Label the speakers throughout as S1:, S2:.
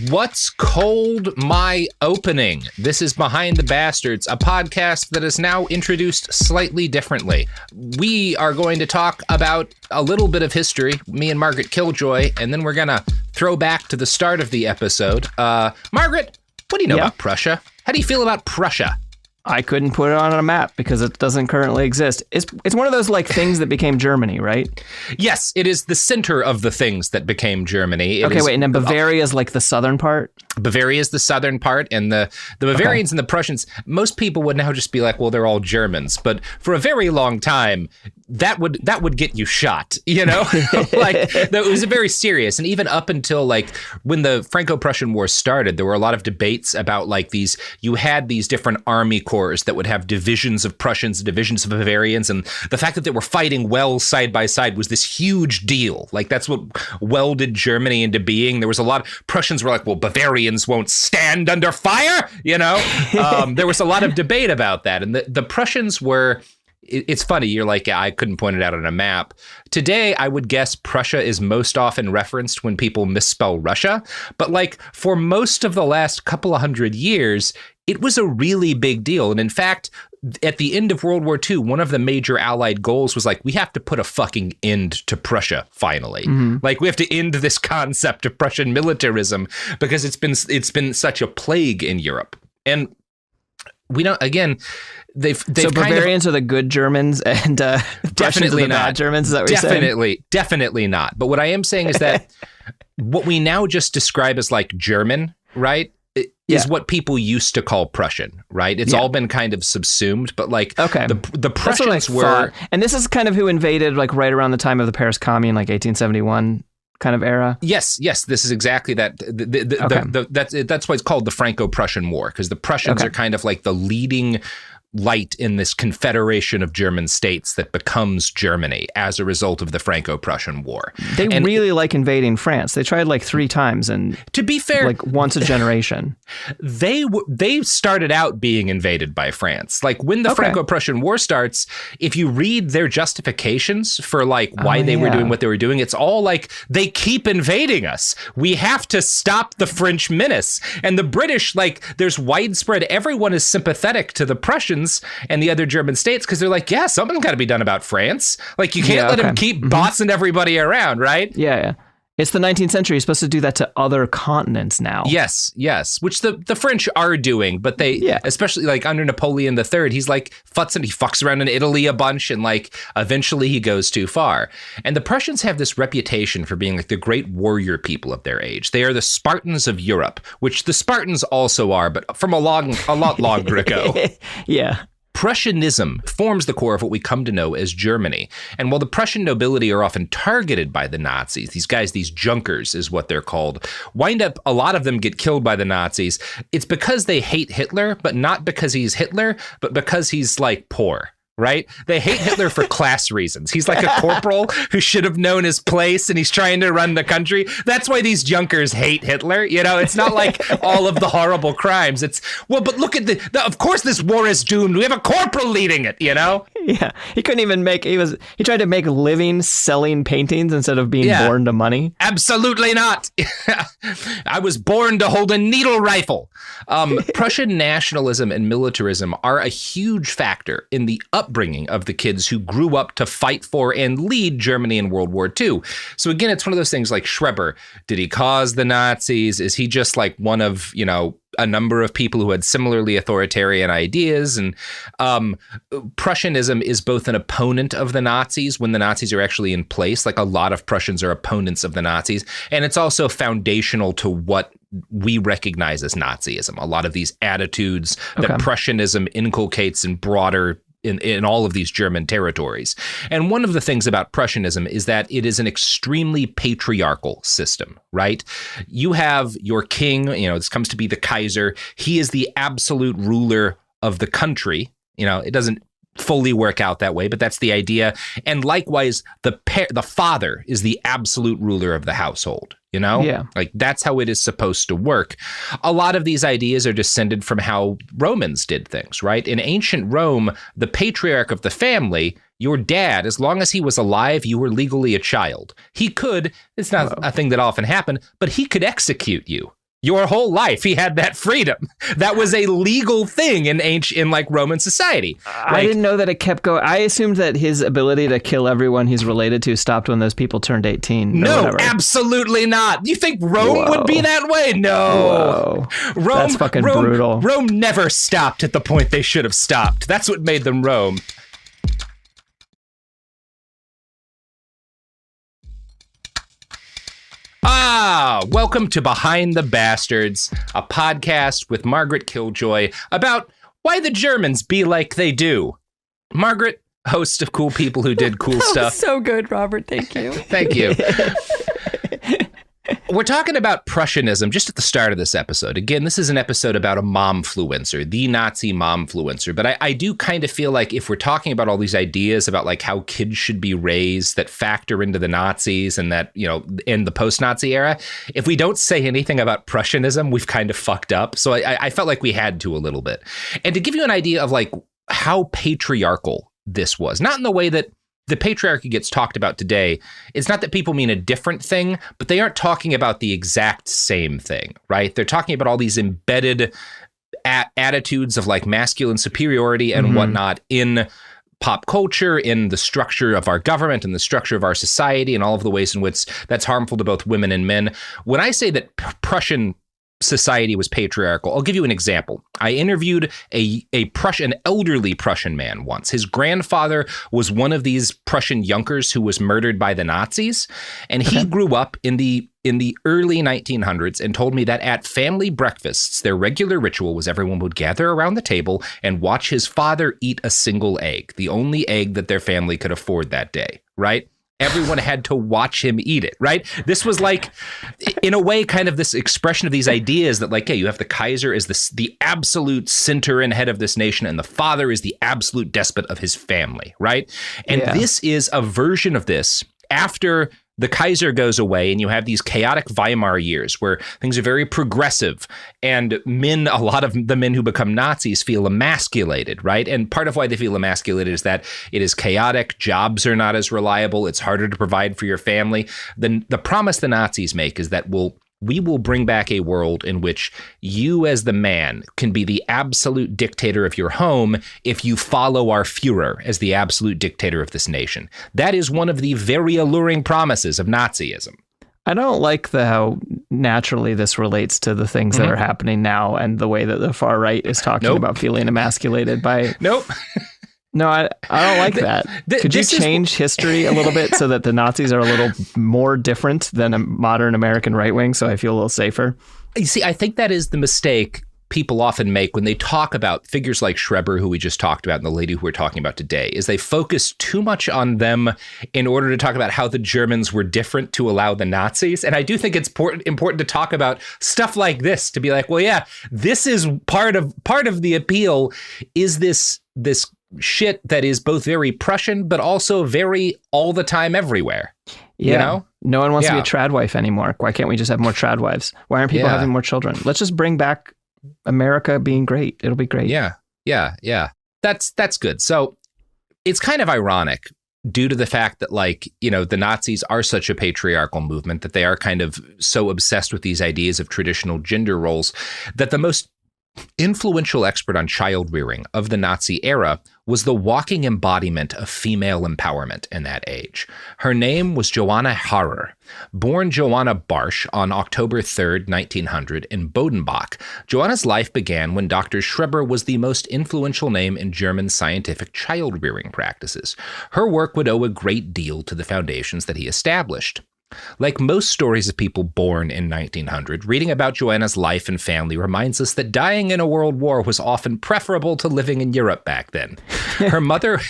S1: What's cold my opening? This is Behind the Bastards, a podcast that is now introduced slightly differently. We are going to talk about a little bit of history, me and Margaret Killjoy, and then we're going to throw back to the start of the episode. Margaret, what do you know about Prussia? How do you feel about Prussia?
S2: I couldn't put it on a map because it doesn't currently exist. It's one of those like things that became Germany, right?
S1: Yes, it is the center of the things that became Germany.
S2: Wait, and then Bavaria is like the southern part?
S1: Bavaria is the southern part, and the Bavarians and the Prussians, most people would now just be like, well, they're all Germans. But for a very long time, that would get you shot, you know? It was very serious. And even up until like when the Franco-Prussian War started, there were a lot of debates about like you had these different army corps that would have divisions of Prussians, divisions of Bavarians, and the fact that they were fighting well side by side was this huge deal. Like that's what welded Germany into being. There was a lot of Prussians were like, well, Bavarians won't stand under fire, you know? There was a lot of debate about that. And the Prussians were, it's funny, you're like, I couldn't point it out on a map. Today, I would guess Prussia is most often referenced when people misspell Russia. But like for most of the last couple of hundred years, it was a really big deal. And in fact, at the end of World War II, one of the major Allied goals was like, we have to put a fucking end to Prussia, finally. Mm-hmm. Like, we have to end this concept of Prussian militarism because it's been such a plague in Europe. And we don't, again, they've so
S2: Bavarians are the good Germans and
S1: definitely
S2: are the bad Germans. Is that what you're saying?
S1: Definitely not. But what I am saying is that what we now just describe as like German, right, is what people used to call Prussian, right? It's all been kind of subsumed, but like the Prussians were,
S2: and this is kind of who invaded like right around the time of the Paris Commune, like 1871. Kind of era?
S1: Yes, this is exactly that. That's why it's called the Franco-Prussian War, because the Prussians are kind of like the leading light in this confederation of German states that becomes Germany as a result of the Franco-Prussian War.
S2: They really like invading France. They tried like 3 times, and
S1: to be fair,
S2: like once a generation.
S1: They started out being invaded by France. Like when the Franco-Prussian War starts, if you read their justifications for like why they were doing what they were doing, it's all like, they keep invading us. We have to stop the French menace. And the British, like, there's widespread, everyone is sympathetic to the Prussians and the other German states because they're like, yeah, something's got to be done about France. Like, you can't let them keep bossing everybody around, right?
S2: Yeah. It's the 19th century. You're supposed to do that to other continents now.
S1: Yes, which the French are doing, but they, especially like under Napoleon III, he's like he fucks around in Italy a bunch, and like eventually he goes too far. And the Prussians have this reputation for being like the great warrior people of their age. They are the Spartans of Europe, which the Spartans also are, but from a lot longer ago.
S2: Yeah.
S1: Prussianism forms the core of what we come to know as Germany. And while the Prussian nobility are often targeted by the Nazis, these guys, these Junkers is what they're called, a lot of them get killed by the Nazis. It's because they hate Hitler, but not because he's Hitler, but because he's like poor. Right? They hate Hitler for class reasons. He's like a corporal who should have known his place, and he's trying to run the country. That's why these Junkers hate Hitler. You know, it's not like all of the horrible crimes. It's, well, but look at of course this war is doomed. We have a corporal leading it, you know?
S2: Yeah. He couldn't even he tried to make a living selling paintings instead of being born to money.
S1: Absolutely not. I was born to hold a needle rifle. Prussian nationalism and militarism are a huge factor in the upbringing of the kids who grew up to fight for and lead Germany in World War II. So again, it's one of those things like Schreber. Did he cause the Nazis? Is he just like one of, you know, a number of people who had similarly authoritarian ideas? And Prussianism is both an opponent of the Nazis when the Nazis are actually in place. Like a lot of Prussians are opponents of the Nazis. And it's also foundational to what we recognize as Nazism. A lot of these attitudes that Prussianism inculcates in broader in all of these German territories. And one of the things about Prussianism is that it is an extremely patriarchal system, right? You have your king, you know, this comes to be the Kaiser. He is the absolute ruler of the country. You know, it doesn't fully work out that way, but that's the idea. And likewise, the father is the absolute ruler of the household. You know, like that's how it is supposed to work. A lot of these ideas are descended from how Romans did things, right? In ancient Rome, the patriarch of the family, your dad, as long as he was alive, you were legally a child. He could, it's not a thing that often happened, but he could execute you. Your whole life, he had that freedom. That was a legal thing in like Roman society.
S2: I didn't know that it kept going. I assumed that his ability to kill everyone he's related to stopped when those people turned 18.
S1: No, absolutely not. You think Rome would be that way? No.
S2: Whoa. That's fucking brutal.
S1: Rome never stopped at the point they should have stopped. That's what made them Rome. Welcome to Behind the Bastards, a podcast with Margaret Killjoy about why the Germans be like they do. Margaret, host of Cool People Who Did Cool Stuff.
S3: So good, Robert. Thank you.
S1: Thank you. We're talking about Prussianism just at the start of this episode. Again, this is an episode about a momfluencer, the Nazi momfluencer. But I do kind of feel like if we're talking about all these ideas about like how kids should be raised that factor into the Nazis and that, you know, in the post-Nazi era, if we don't say anything about Prussianism, we've kind of fucked up. So I felt like we had to a little bit. And to give you an idea of like how patriarchal this was, not in the way that the patriarchy gets talked about today, it's not that people mean a different thing, but they aren't talking about the exact same thing, right? They're talking about all these embedded attitudes of like masculine superiority and whatnot in pop culture, in the structure of our government and the structure of our society and all of the ways in which that's harmful to both women and men. When I say that Prussian society was patriarchal, I'll give you an example. I interviewed an elderly Prussian man once. His grandfather was one of these Prussian Junkers who was murdered by the Nazis, and he grew up in the early 1900s and told me that at family breakfasts, their regular ritual was everyone would gather around the table and watch his father eat a single egg, the only egg that their family could afford that day, right? Everyone had to watch him eat it, right? This was like, in a way, kind of this expression of these ideas that like, hey, you have the Kaiser as the absolute center and head of this nation, and the father is the absolute despot of his family, right? And this is a version of this after the Kaiser goes away and you have these chaotic Weimar years where things are very progressive and men, a lot of the men who become Nazis feel emasculated, right? And part of why they feel emasculated is that it is chaotic, jobs are not as reliable, it's harder to provide for your family. The promise the Nazis make is that we will bring back a world in which you as the man can be the absolute dictator of your home if you follow our Führer as the absolute dictator of this nation. That is one of the very alluring promises of Nazism.
S2: I don't like how naturally this relates to the things that are happening now and the way that the far right is talking about feeling emasculated by... No, I don't like that. Could you change history a little bit so that the Nazis are a little more different than a modern American right wing, so I feel a little safer?
S1: You see, I think that is the mistake people often make when they talk about figures like Schreber, who we just talked about, and the lady who we're talking about today, is they focus too much on them in order to talk about how the Germans were different to allow the Nazis. And I do think it's important to talk about stuff like this, to be like, well, yeah, this is part of the appeal is this shit that is both very Prussian, but also very all the time everywhere.
S2: Yeah.
S1: You know?
S2: No one wants to be a trad wife anymore. Why can't we just have more trad wives? Why aren't people having more children? Let's just bring back America being great. It'll be great.
S1: Yeah. That's good. So it's kind of ironic due to the fact that, like, you know, the Nazis are such a patriarchal movement that they are kind of so obsessed with these ideas of traditional gender roles that the most influential expert on child rearing of the Nazi era was the walking embodiment of female empowerment in that age. Her name was Johanna Harer. Born Johanna Barsch on October 3rd, 1900 in Bodenbach, Johanna's life began when Dr. Schreber was the most influential name in German scientific child rearing practices. Her work would owe a great deal to the foundations that he established. Like most stories of people born in 1900, reading about Johanna's life and family reminds us that dying in a world war was often preferable to living in Europe back then. Her mother...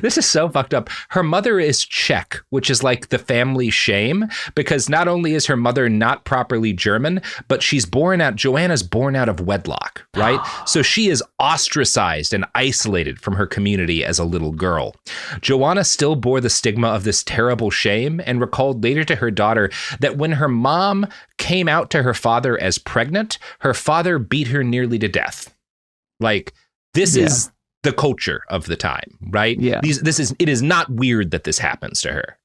S1: This is so fucked up. Her mother is Czech, which is like the family shame, because not only is her mother not properly German, but Joanna's born out of wedlock, right? So she is ostracized and isolated from her community as a little girl. Johanna still bore the stigma of this terrible shame and recalled later to her daughter that when her mom came out to her father as pregnant, her father beat her nearly to death. Like, this is the culture of the time, right?
S2: Yeah.
S1: It is not weird that this happens to her.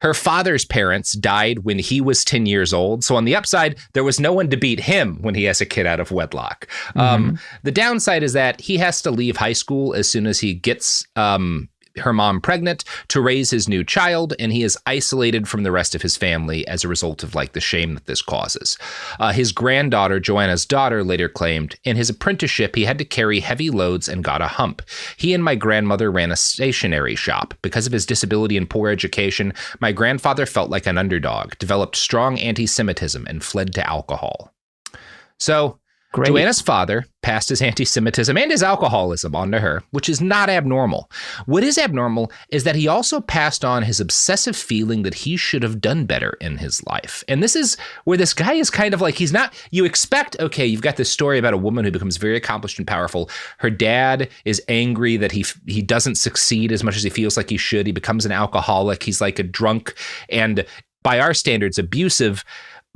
S1: Her father's parents died when he was 10 years old. So on the upside, there was no one to beat him when he has a kid out of wedlock. The downside is that he has to leave high school as soon as he gets her mom pregnant to raise his new child, and he is isolated from the rest of his family as a result of like the shame that this causes. His granddaughter, Johanna's daughter, later claimed, in his apprenticeship, he had to carry heavy loads and got a hump. He and my grandmother ran a stationery shop. Because of his disability and poor education, my grandfather felt like an underdog, developed strong anti-Semitism, and fled to alcohol. So great. Johanna's father passed his anti-Semitism and his alcoholism onto her, which is not abnormal. What is abnormal is that he also passed on his obsessive feeling that he should have done better in his life. And this is where this guy is kind of like, he's not, you expect, okay, you've got this story about a woman who becomes very accomplished and powerful. Her dad is angry that he doesn't succeed as much as he feels like he should. He becomes an alcoholic. He's like a drunk and by our standards, abusive.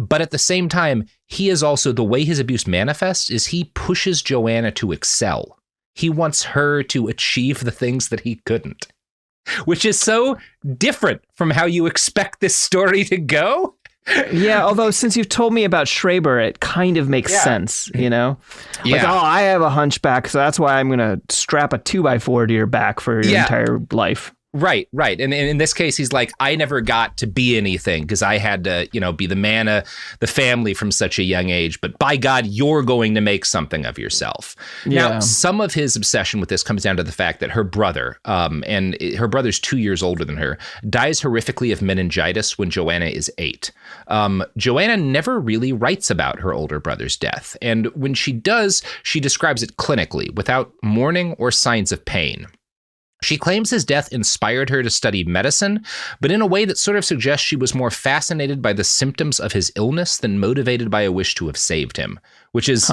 S1: But at the same time, he is also, the way his abuse manifests is he pushes Johanna to excel. He wants her to achieve the things that he couldn't, which is so different from how you expect this story to go.
S2: Yeah, although since you've told me about Schreiber, it kind of makes sense, you know? Like, oh, I have a hunchback, so that's why I'm going to strap a 2x4 to your back for your entire life.
S1: Right. And in this case, he's like, I never got to be anything because I had to, be the man of the family from such a young age. But by God, you're going to make something of yourself. Yeah. Now, some of his obsession with this comes down to the fact that her brother, and her brother's 2 years older than her, dies horrifically of meningitis when Johanna is 8. Johanna never really writes about her older brother's death. And when she does, she describes it clinically without mourning or signs of pain. She claims his death inspired her to study medicine, but in a way that sort of suggests she was more fascinated by the symptoms of his illness than motivated by a wish to have saved him, which is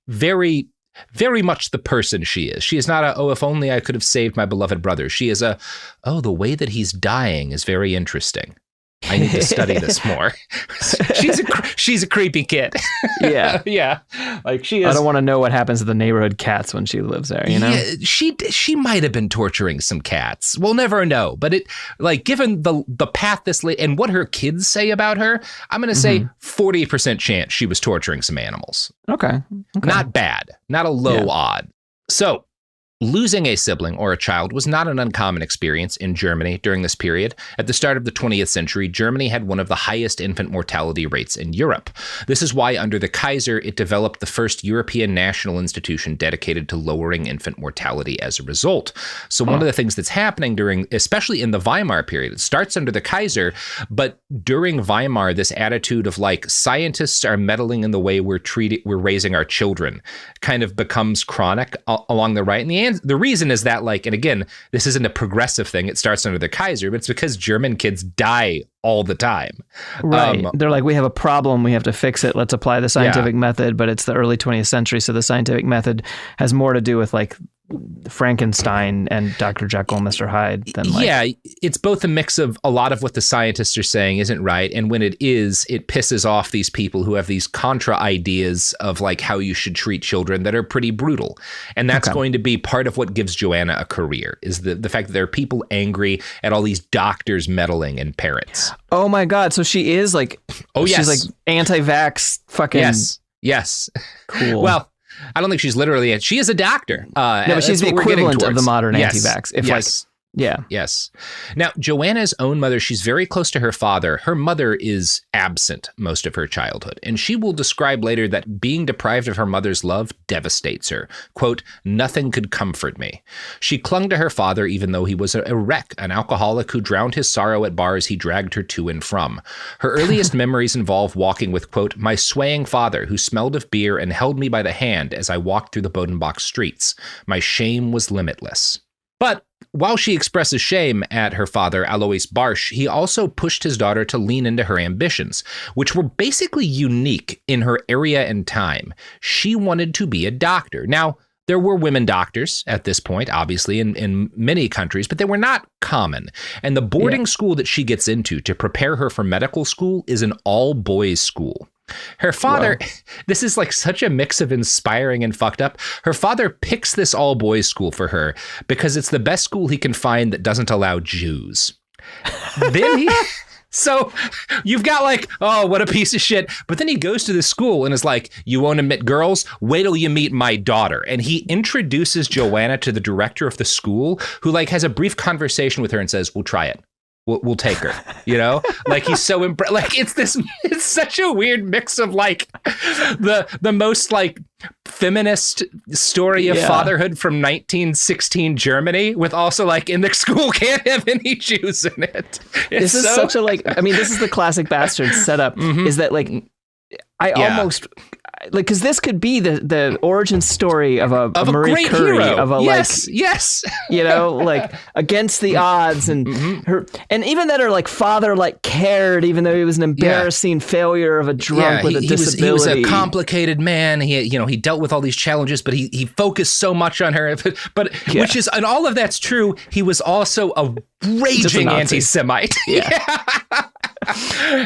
S1: very, very much the person she is. She is not if only I could have saved my beloved brother. She is the way that he's dying is very interesting. I need to study this more. She's a creepy kid. Yeah. Yeah. Like she is.
S2: I don't want to know what happens to the neighborhood cats when she lives there, you know? Yeah,
S1: she might have been torturing some cats. We'll never know. But given the path this lady and what her kids say about her, I'm going to say 40% chance she was torturing some animals.
S2: Okay.
S1: Not bad. Not a low odd. So losing a sibling or a child was not an uncommon experience in Germany during this period. At the start of the 20th century, Germany had one of the highest infant mortality rates in Europe. This is why under the Kaiser, it developed the first European national institution dedicated to lowering infant mortality as a result. So one of the things that's happening especially in the Weimar period, it starts under the Kaiser, but during Weimar, this attitude of like scientists are meddling in the way we're raising our children kind of becomes chronic along the right. And the reason is that, and again, this isn't a progressive thing. It starts under the Kaiser, but it's because German kids die all the time.
S2: Right. They're like, we have a problem. We have to fix it. Let's apply the scientific method. But it's the early 20th century. So the scientific method has more to do with Frankenstein and Dr. Jekyll and Mr. Hyde than
S1: it's both a mix of a lot of what the scientists are saying isn't right, and when it is, it pisses off these people who have these contra ideas of how you should treat children that are pretty brutal, and that's going to be part of what gives Johanna a career, is the fact that there are people angry at all these doctors meddling in parents.
S2: Oh my God! So she is she's anti-vax fucking
S1: yes
S2: cool.
S1: Well, I don't think she's literally. She is a doctor.
S2: But she's the equivalent of the modern anti-vax.
S1: Yes. Now, Johanna's own mother, she's very close to her father. Her mother is absent most of her childhood, and she will describe later that being deprived of her mother's love devastates her. Quote, nothing could comfort me. She clung to her father even though he was a wreck, an alcoholic who drowned his sorrow at bars he dragged her to and from. Her earliest memories involve walking with, quote, my swaying father who smelled of beer and held me by the hand as I walked through the Bodenbach streets. My shame was limitless. But while she expresses shame at her father, Alois Barsch, he also pushed his daughter to lean into her ambitions, which were basically unique in her area and time. She wanted to be a doctor. Now, there were women doctors at this point, obviously, in many countries, but they were not common. And the boarding school that she gets into to prepare her for medical school is an all-boys school. Her father, this is such a mix of inspiring and fucked up. Her father picks this all boys school for her because it's the best school he can find that doesn't allow Jews. So you've got like, oh, what a piece of shit. But then he goes to the school and is like, you won't admit girls? Wait till you meet my daughter. And he introduces Johanna to the director of the school, who like has a brief conversation with her and says, we'll try it. We'll take her, you know, like he's so impressed. Like it's such a weird mix of like the most like feminist story of fatherhood from 1916 Germany with also like in the school can't have any Jews in it.
S2: This is such a like, I mean, this is the classic bastard setup is that like, I almost like, because this could be the origin story of a Marie
S1: great
S2: Curie,
S1: hero.
S2: of a
S1: yes,
S2: you know, like against the odds, and her, and even that her like father like cared, even though he was an embarrassing failure of a drunk with a disability.
S1: He was a complicated man. He dealt with all these challenges, but he focused so much on her. But which is, and all of that's true. He was also a raging anti-Semite.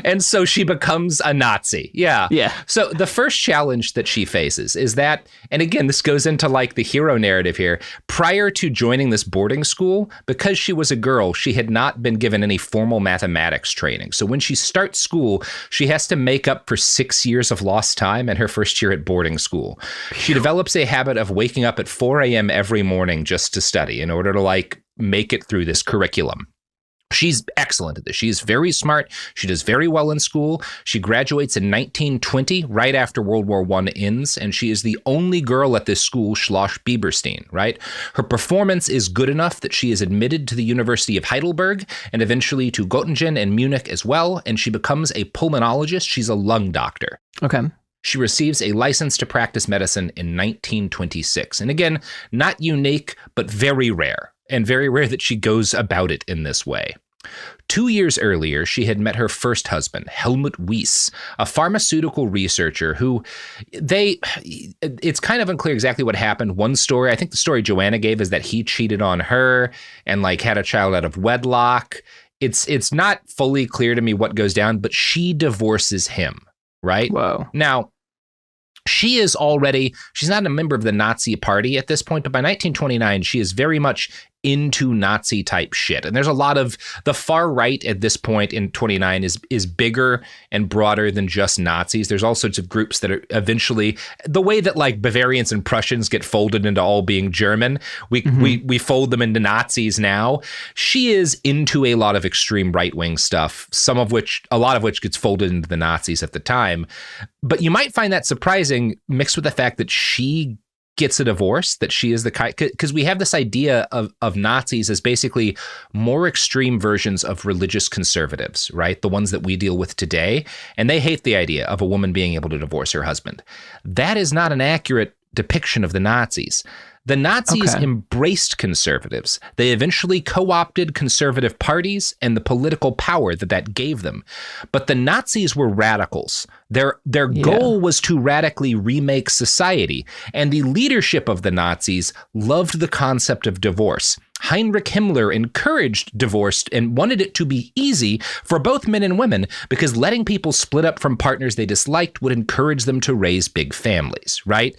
S1: And so she becomes a Nazi. Yeah. So the first challenge that she faces is that, and again, this goes into like the hero narrative here. Prior to joining this boarding school, because she was a girl, she had not been given any formal mathematics training. So when she starts school, she has to make up for 6 years of lost time in her first year at boarding school. She develops a habit of waking up at 4 a.m. every morning just to study in order to like make it through this curriculum. She's excellent at this. She's very smart. She does very well in school. She graduates in 1920, right after World War I ends, and she is the only girl at this school, Schloss Bieberstein, right? Her performance is good enough that she is admitted to the University of Heidelberg and eventually to Göttingen and Munich as well, and she becomes a pulmonologist. She's a lung doctor.
S2: Okay.
S1: She receives a license to practice medicine in 1926. And again, not unique, but very rare. And very rare that she goes about it in this way. 2 years earlier, she had met her first husband, Helmut Weiss, a pharmaceutical researcher who it's kind of unclear exactly what happened. One story, I think the story Johanna gave, is that he cheated on her and like had a child out of wedlock. It's not fully clear to me what goes down, but she divorces him, right?
S2: Whoa.
S1: Now, she's not a member of the Nazi party at this point, but by 1929, she is very much into Nazi type shit. And there's a lot of the far right at this point in 29 is bigger and broader than just Nazis. There's all sorts of groups that are eventually, the way that like Bavarians and Prussians get folded into all being German, we fold them into Nazis now. She is into a lot of extreme right-wing stuff, a lot of which gets folded into the Nazis at the time. But you might find that surprising, mixed with the fact that she gets a divorce, that she is the kind, because we have this idea of Nazis as basically more extreme versions of religious conservatives, right? The ones that we deal with today. And they hate the idea of a woman being able to divorce her husband. That is not an accurate depiction of the Nazis. The Nazis embraced conservatives. They eventually co-opted conservative parties and the political power that gave them. But the Nazis were radicals. Their goal was to radically remake society. And the leadership of the Nazis loved the concept of divorce. Heinrich Himmler encouraged divorce and wanted it to be easy for both men and women because letting people split up from partners they disliked would encourage them to raise big families, right?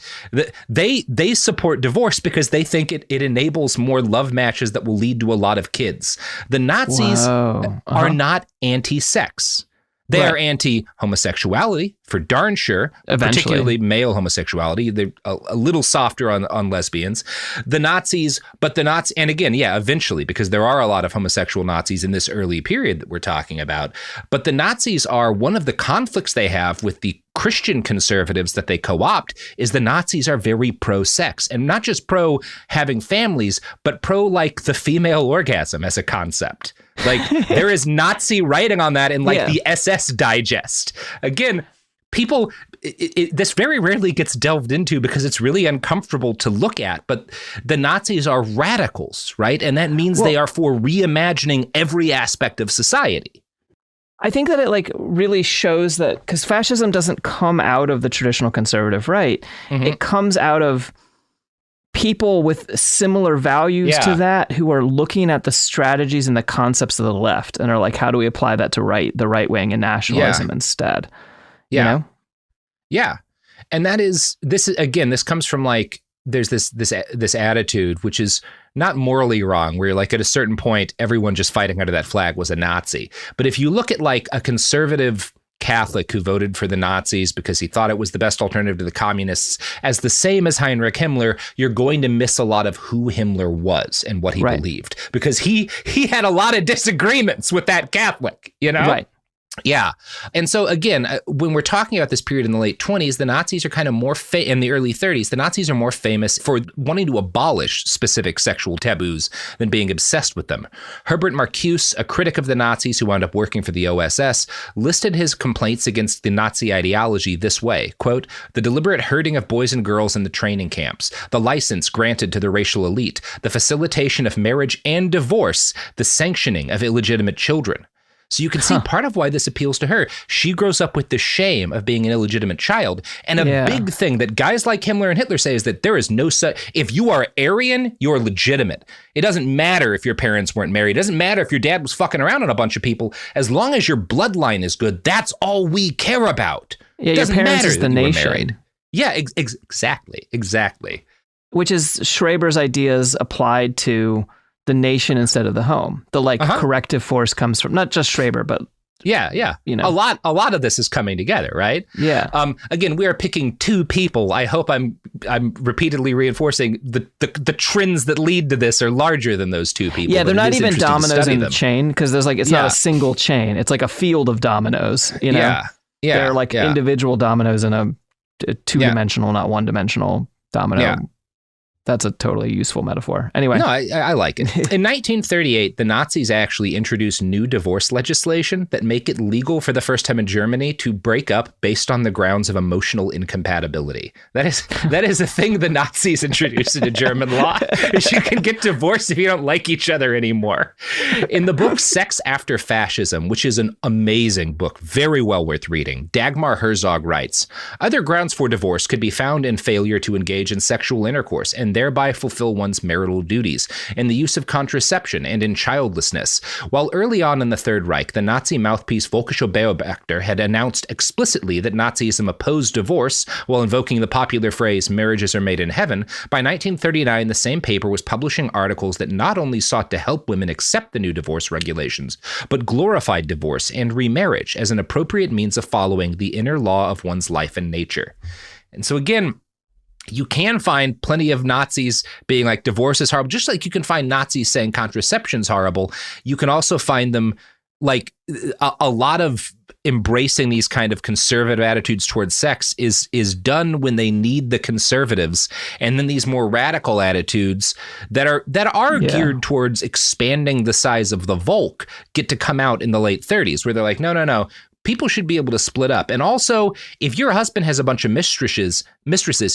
S1: They support divorce because they think it enables more love matches that will lead to a lot of kids. The Nazis are not anti-sex. They are anti-homosexuality, for darn sure, particularly male homosexuality. They're a little softer on lesbians. The Nazis, and again, eventually, because there are a lot of homosexual Nazis in this early period that we're talking about. But the Nazis are, one of the conflicts they have with the Christian conservatives that they co-opt is the Nazis are very pro-sex, and not just pro having families, but pro like the female orgasm as a concept. Like there is Nazi writing on that in like the SS Digest. Again, people, this very rarely gets delved into because it's really uncomfortable to look at, but the Nazis are radicals, right? And that means they are for reimagining every aspect of society.
S2: I think that it like really shows that, because fascism doesn't come out of the traditional conservative right. It comes out of people with similar values to that who are looking at the strategies and the concepts of the left and are like, how do we apply that to the right wing and nationalism instead?
S1: Yeah. You know? Yeah. And this comes from like there's this attitude, which is not morally wrong, where you're like, at a certain point, everyone just fighting under that flag was a Nazi. But if you look at like a conservative Catholic who voted for the Nazis because he thought it was the best alternative to the communists as the same as Heinrich Himmler, you're going to miss a lot of who Himmler was and what he believed, because he had a lot of disagreements with that Catholic, you know?
S2: Right.
S1: Yeah. And so again, when we're talking about this period in the late 20s, the Nazis are kind of more in the early 30s, the Nazis are more famous for wanting to abolish specific sexual taboos than being obsessed with them. Herbert Marcuse, a critic of the Nazis who wound up working for the OSS, listed his complaints against the Nazi ideology this way, quote, "The deliberate herding of boys and girls in the training camps, the license granted to the racial elite, the facilitation of marriage and divorce, the sanctioning of illegitimate children." So you can see part of why this appeals to her. She grows up with the shame of being an illegitimate child. And a big thing that guys like Himmler and Hitler say is that there is no such, if you are Aryan, you're legitimate. It doesn't matter if your parents weren't married. It doesn't matter if your dad was fucking around on a bunch of people. As long as your bloodline is good, that's all we care about.
S2: Yeah,
S1: it doesn't
S2: your parents
S1: matter
S2: is the nation.
S1: Yeah, exactly.
S2: Which is Schreber's ideas applied to the nation instead of the home. The corrective force comes from not just Schreber, but
S1: yeah.
S2: You know,
S1: a lot of this is coming together, right?
S2: Yeah.
S1: Again, we are picking two people. I hope I'm repeatedly reinforcing the trends that lead to this are larger than those two people.
S2: Yeah, they're not even dominoes in the chain, because there's it's not a single chain. It's like a field of dominoes. You know,
S1: yeah.
S2: They're like individual dominoes in a two-dimensional, not one-dimensional domino.
S1: Yeah.
S2: That's a totally useful metaphor. Anyway.
S1: No, I like it. In 1938, the Nazis actually introduced new divorce legislation that make it legal for the first time in Germany to break up based on the grounds of emotional incompatibility. That is a thing the Nazis introduced into German law, is you can get divorced if you don't like each other anymore. In the book Sex After Fascism, which is an amazing book, very well worth reading, Dagmar Herzog writes, "Other grounds for divorce could be found in failure to engage in sexual intercourse and thereby fulfill one's marital duties, in the use of contraception, and in childlessness. While early on in the Third Reich, the Nazi mouthpiece Völkischer Beobachter had announced explicitly that Nazism opposed divorce while invoking the popular phrase, 'marriages are made in heaven,' by 1939, the same paper was publishing articles that not only sought to help women accept the new divorce regulations, but glorified divorce and remarriage as an appropriate means of following the inner law of one's life and nature." And so again, you can find plenty of Nazis being like, divorce is horrible, just like you can find Nazis saying contraception's horrible. You can also find them like a lot of embracing these kind of conservative attitudes towards sex is done when they need the conservatives. And then these more radical attitudes that are geared towards expanding the size of the Volk get to come out in the late 30s, where they're like, no. People should be able to split up. And also, if your husband has a bunch of mistresses,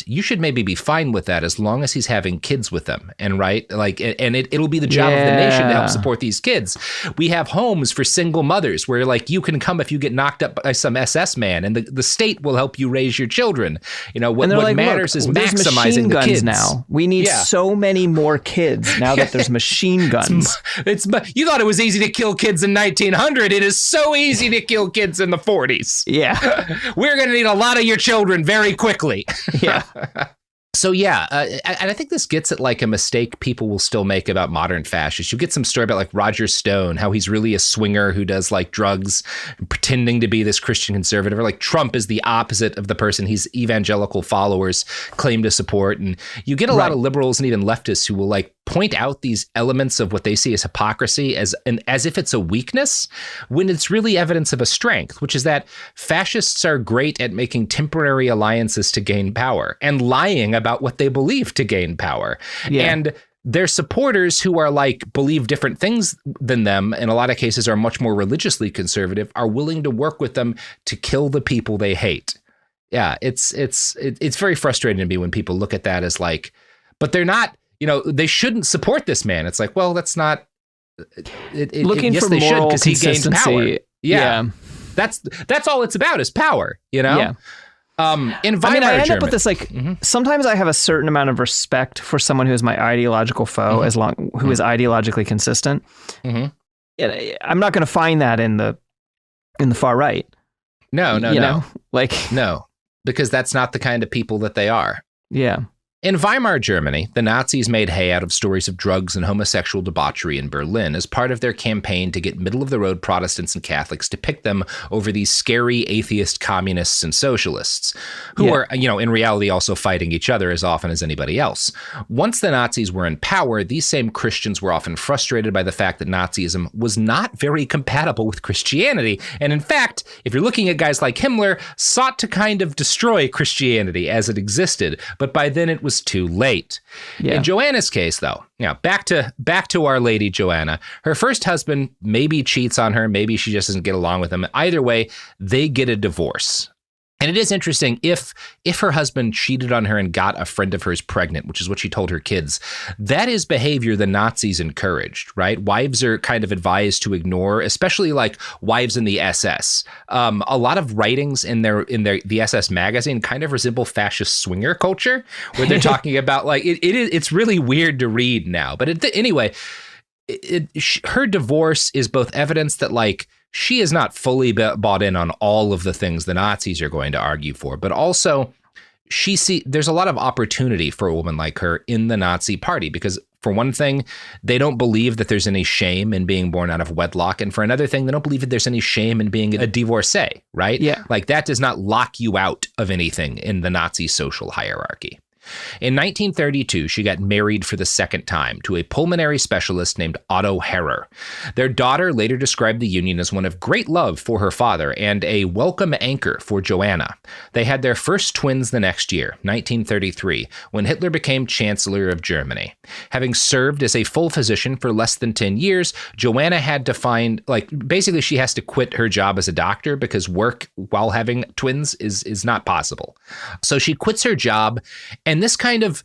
S1: you should maybe be fine with that as long as he's having kids with them. And it'll be the job of the nation to help support these kids. We have homes for single mothers where like you can come if you get knocked up by some SS man, and the state will help you raise your children. You know, what matters is maximizing the kids.
S2: Now we need so many more kids now that there's machine guns.
S1: You thought it was easy to kill kids in 1900. It is so easy to kill kids in the 40s.
S2: Yeah.
S1: We're going to need a lot of your children very quickly.
S2: Yeah.
S1: So and I think this gets at like a mistake people will still make about modern fascists. You get some story about like Roger Stone, how he's really a swinger who does like drugs, pretending to be this Christian conservative. Or like Trump is the opposite of the person his evangelical followers claim to support. And you get a lot of liberals and even leftists who will like point out these elements of what they see as hypocrisy as if it's a weakness, when it's really evidence of a strength, which is that fascists are great at making temporary alliances to gain power and lying about what they believe to gain power. Yeah. And their supporters who are like believe different things than them, in a lot of cases are much more religiously conservative, are willing to work with them to kill the people they hate. Yeah, it's very frustrating to me when people look at that as like, but they're not, they shouldn't support this man. It's like, well, that's not
S2: looking
S1: yes,
S2: for
S1: they
S2: moral
S1: should, because he gains power. Yeah. That's all it's about, is power,
S2: Yeah.
S1: In
S2: I end up with this like, sometimes I have a certain amount of respect for someone who is my ideological foe, who is ideologically consistent. Yeah, I'm not going to find that in the far right.
S1: No.
S2: Like,
S1: no, because that's not the kind of people that they are.
S2: Yeah.
S1: In Weimar Germany, the Nazis made hay out of stories of drugs and homosexual debauchery in Berlin as part of their campaign to get middle-of-the-road Protestants and Catholics to pick them over these scary atheist communists and socialists, who are, in reality also fighting each other as often as anybody else. Once the Nazis were in power, these same Christians were often frustrated by the fact that Nazism was not very compatible with Christianity, and in fact, if you're looking at guys like Himmler, sought to kind of destroy Christianity as it existed, but by then it was too late. In Johanna's case, though, back to Our Lady Johanna. Her first husband maybe cheats on her, maybe she just doesn't get along with him. Either way, they get a divorce. And it is interesting, if her husband cheated on her and got a friend of hers pregnant, which is what she told her kids, that is behavior the Nazis encouraged, right? Wives are kind of advised to ignore, especially like wives in the SS. A lot of writings in the SS magazine kind of resemble fascist swinger culture, where they're talking about like it's really weird to read now. But anyway, her divorce is both evidence that like she is not fully bought in on all of the things the Nazis are going to argue for, but also there's a lot of opportunity for a woman like her in the Nazi party, because for one thing, they don't believe that there's any shame in being born out of wedlock. And for another thing, they don't believe that there's any shame in being a divorcee, right? Yeah. Like that does not lock you out of anything in the Nazi social hierarchy. In 1932, she got married for the second time to a pulmonary specialist named Otto Harer. Their daughter later described the union as one of great love for her father and a welcome anchor for Johanna. They had their first twins the next year, 1933, when Hitler became Chancellor of Germany. Having served as a full physician for less than 10 years, Johanna had to basically she has to quit her job as a doctor because work while having twins is not possible. So she quits her job, and this kind of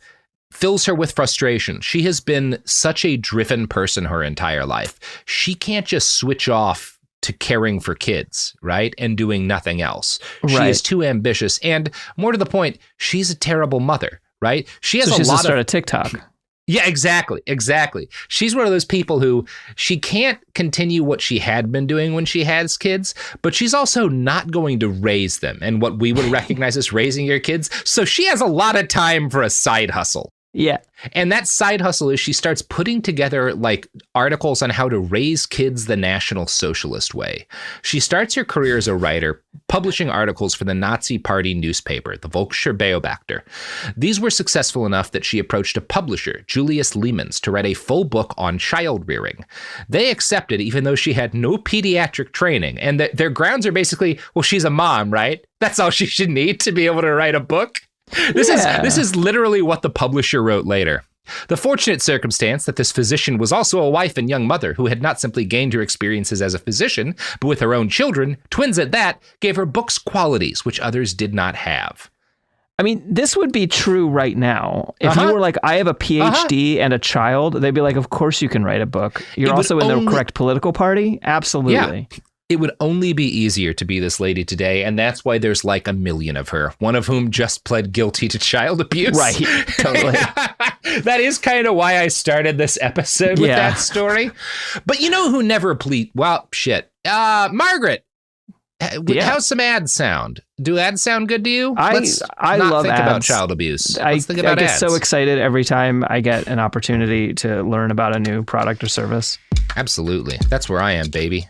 S1: fills her with frustration. She has been such a driven person her entire life. She can't just switch off to caring for kids, right? And doing nothing else. Right. She is too ambitious. And more to the point, she's a terrible mother, right? She has
S2: she's a lot of TikTok.
S1: Yeah, exactly. She's one of those people who she can't continue what she had been doing when she has kids, but she's also not going to raise them and what we would recognize as raising your kids. So she has a lot of time for a side hustle.
S2: Yeah.
S1: And that side hustle is she starts putting together like articles on how to raise kids the National Socialist way. She starts her career as a writer, publishing articles for the Nazi Party newspaper, the Volkscher Beobachter. These were successful enough that she approached a publisher, Julius Lehmanns, to write a full book on child rearing. They accepted, even though she had no pediatric training, and their grounds are basically, well, she's a mom, right? That's all she should need to be able to write a book. This is literally what the publisher wrote later. The fortunate circumstance that this physician was also a wife and young mother who had not simply gained her experiences as a physician, but with her own children, twins at that, gave her books qualities which others did not have.
S2: I mean, this would be true right now. If you were like, I have a PhD and a child, they'd be like, of course you can write a book. You're also in the correct political party? Absolutely.
S1: Yeah. It would only be easier to be this lady today, and that's why there's like a million of her, one of whom just pled guilty to child abuse.
S2: Right, totally.
S1: That is kind of why I started this episode with that story. But you know who never well, shit. Margaret, how's some ads sound? Do ads sound good to you?
S2: I love
S1: think
S2: ads.
S1: About child abuse. Let's think about
S2: I get
S1: ads.
S2: so excited every time I get an opportunity to learn about a new product or service.
S1: Absolutely. That's where I am, baby.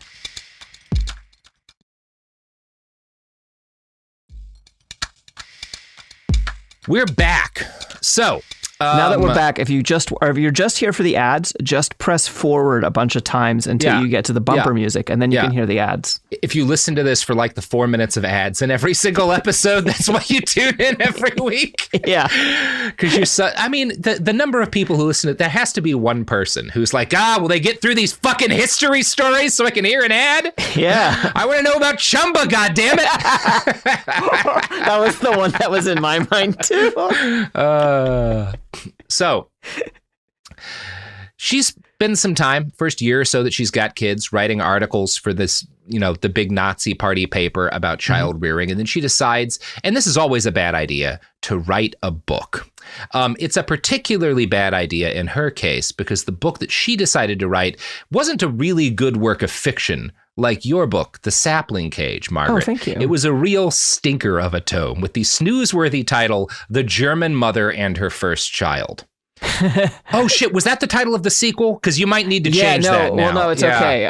S1: We're back. So
S2: now that we're back, if you're just here for the ads, just press forward a bunch of times until you get to the bumper music, and then you can hear the ads. If you listen to this for like the 4 minutes of ads in every single episode, that's why you tune in every week. Yeah. Because the number of people who listen to it, there has to be one person who's like, will they get through these fucking history stories so I can hear an ad? Yeah. I want to know about Chumba, goddammit. That was the one that was in my mind too. So she's been some time, first year or so that she's got kids, writing articles for this, the big Nazi party paper about child rearing. And then she decides, and this is always a bad idea, to write a book. It's a particularly bad idea in her case because the book that she decided to write wasn't a really good work of fiction,
S1: like your book, The Sapling Cage, Margaret.
S2: Oh, thank you.
S1: It was a real stinker of a tome with the snooze-worthy title, The German Mother and Her First Child. Oh shit! Was that the title of the sequel? Because you might need to change that now.
S2: Well, no, it's okay.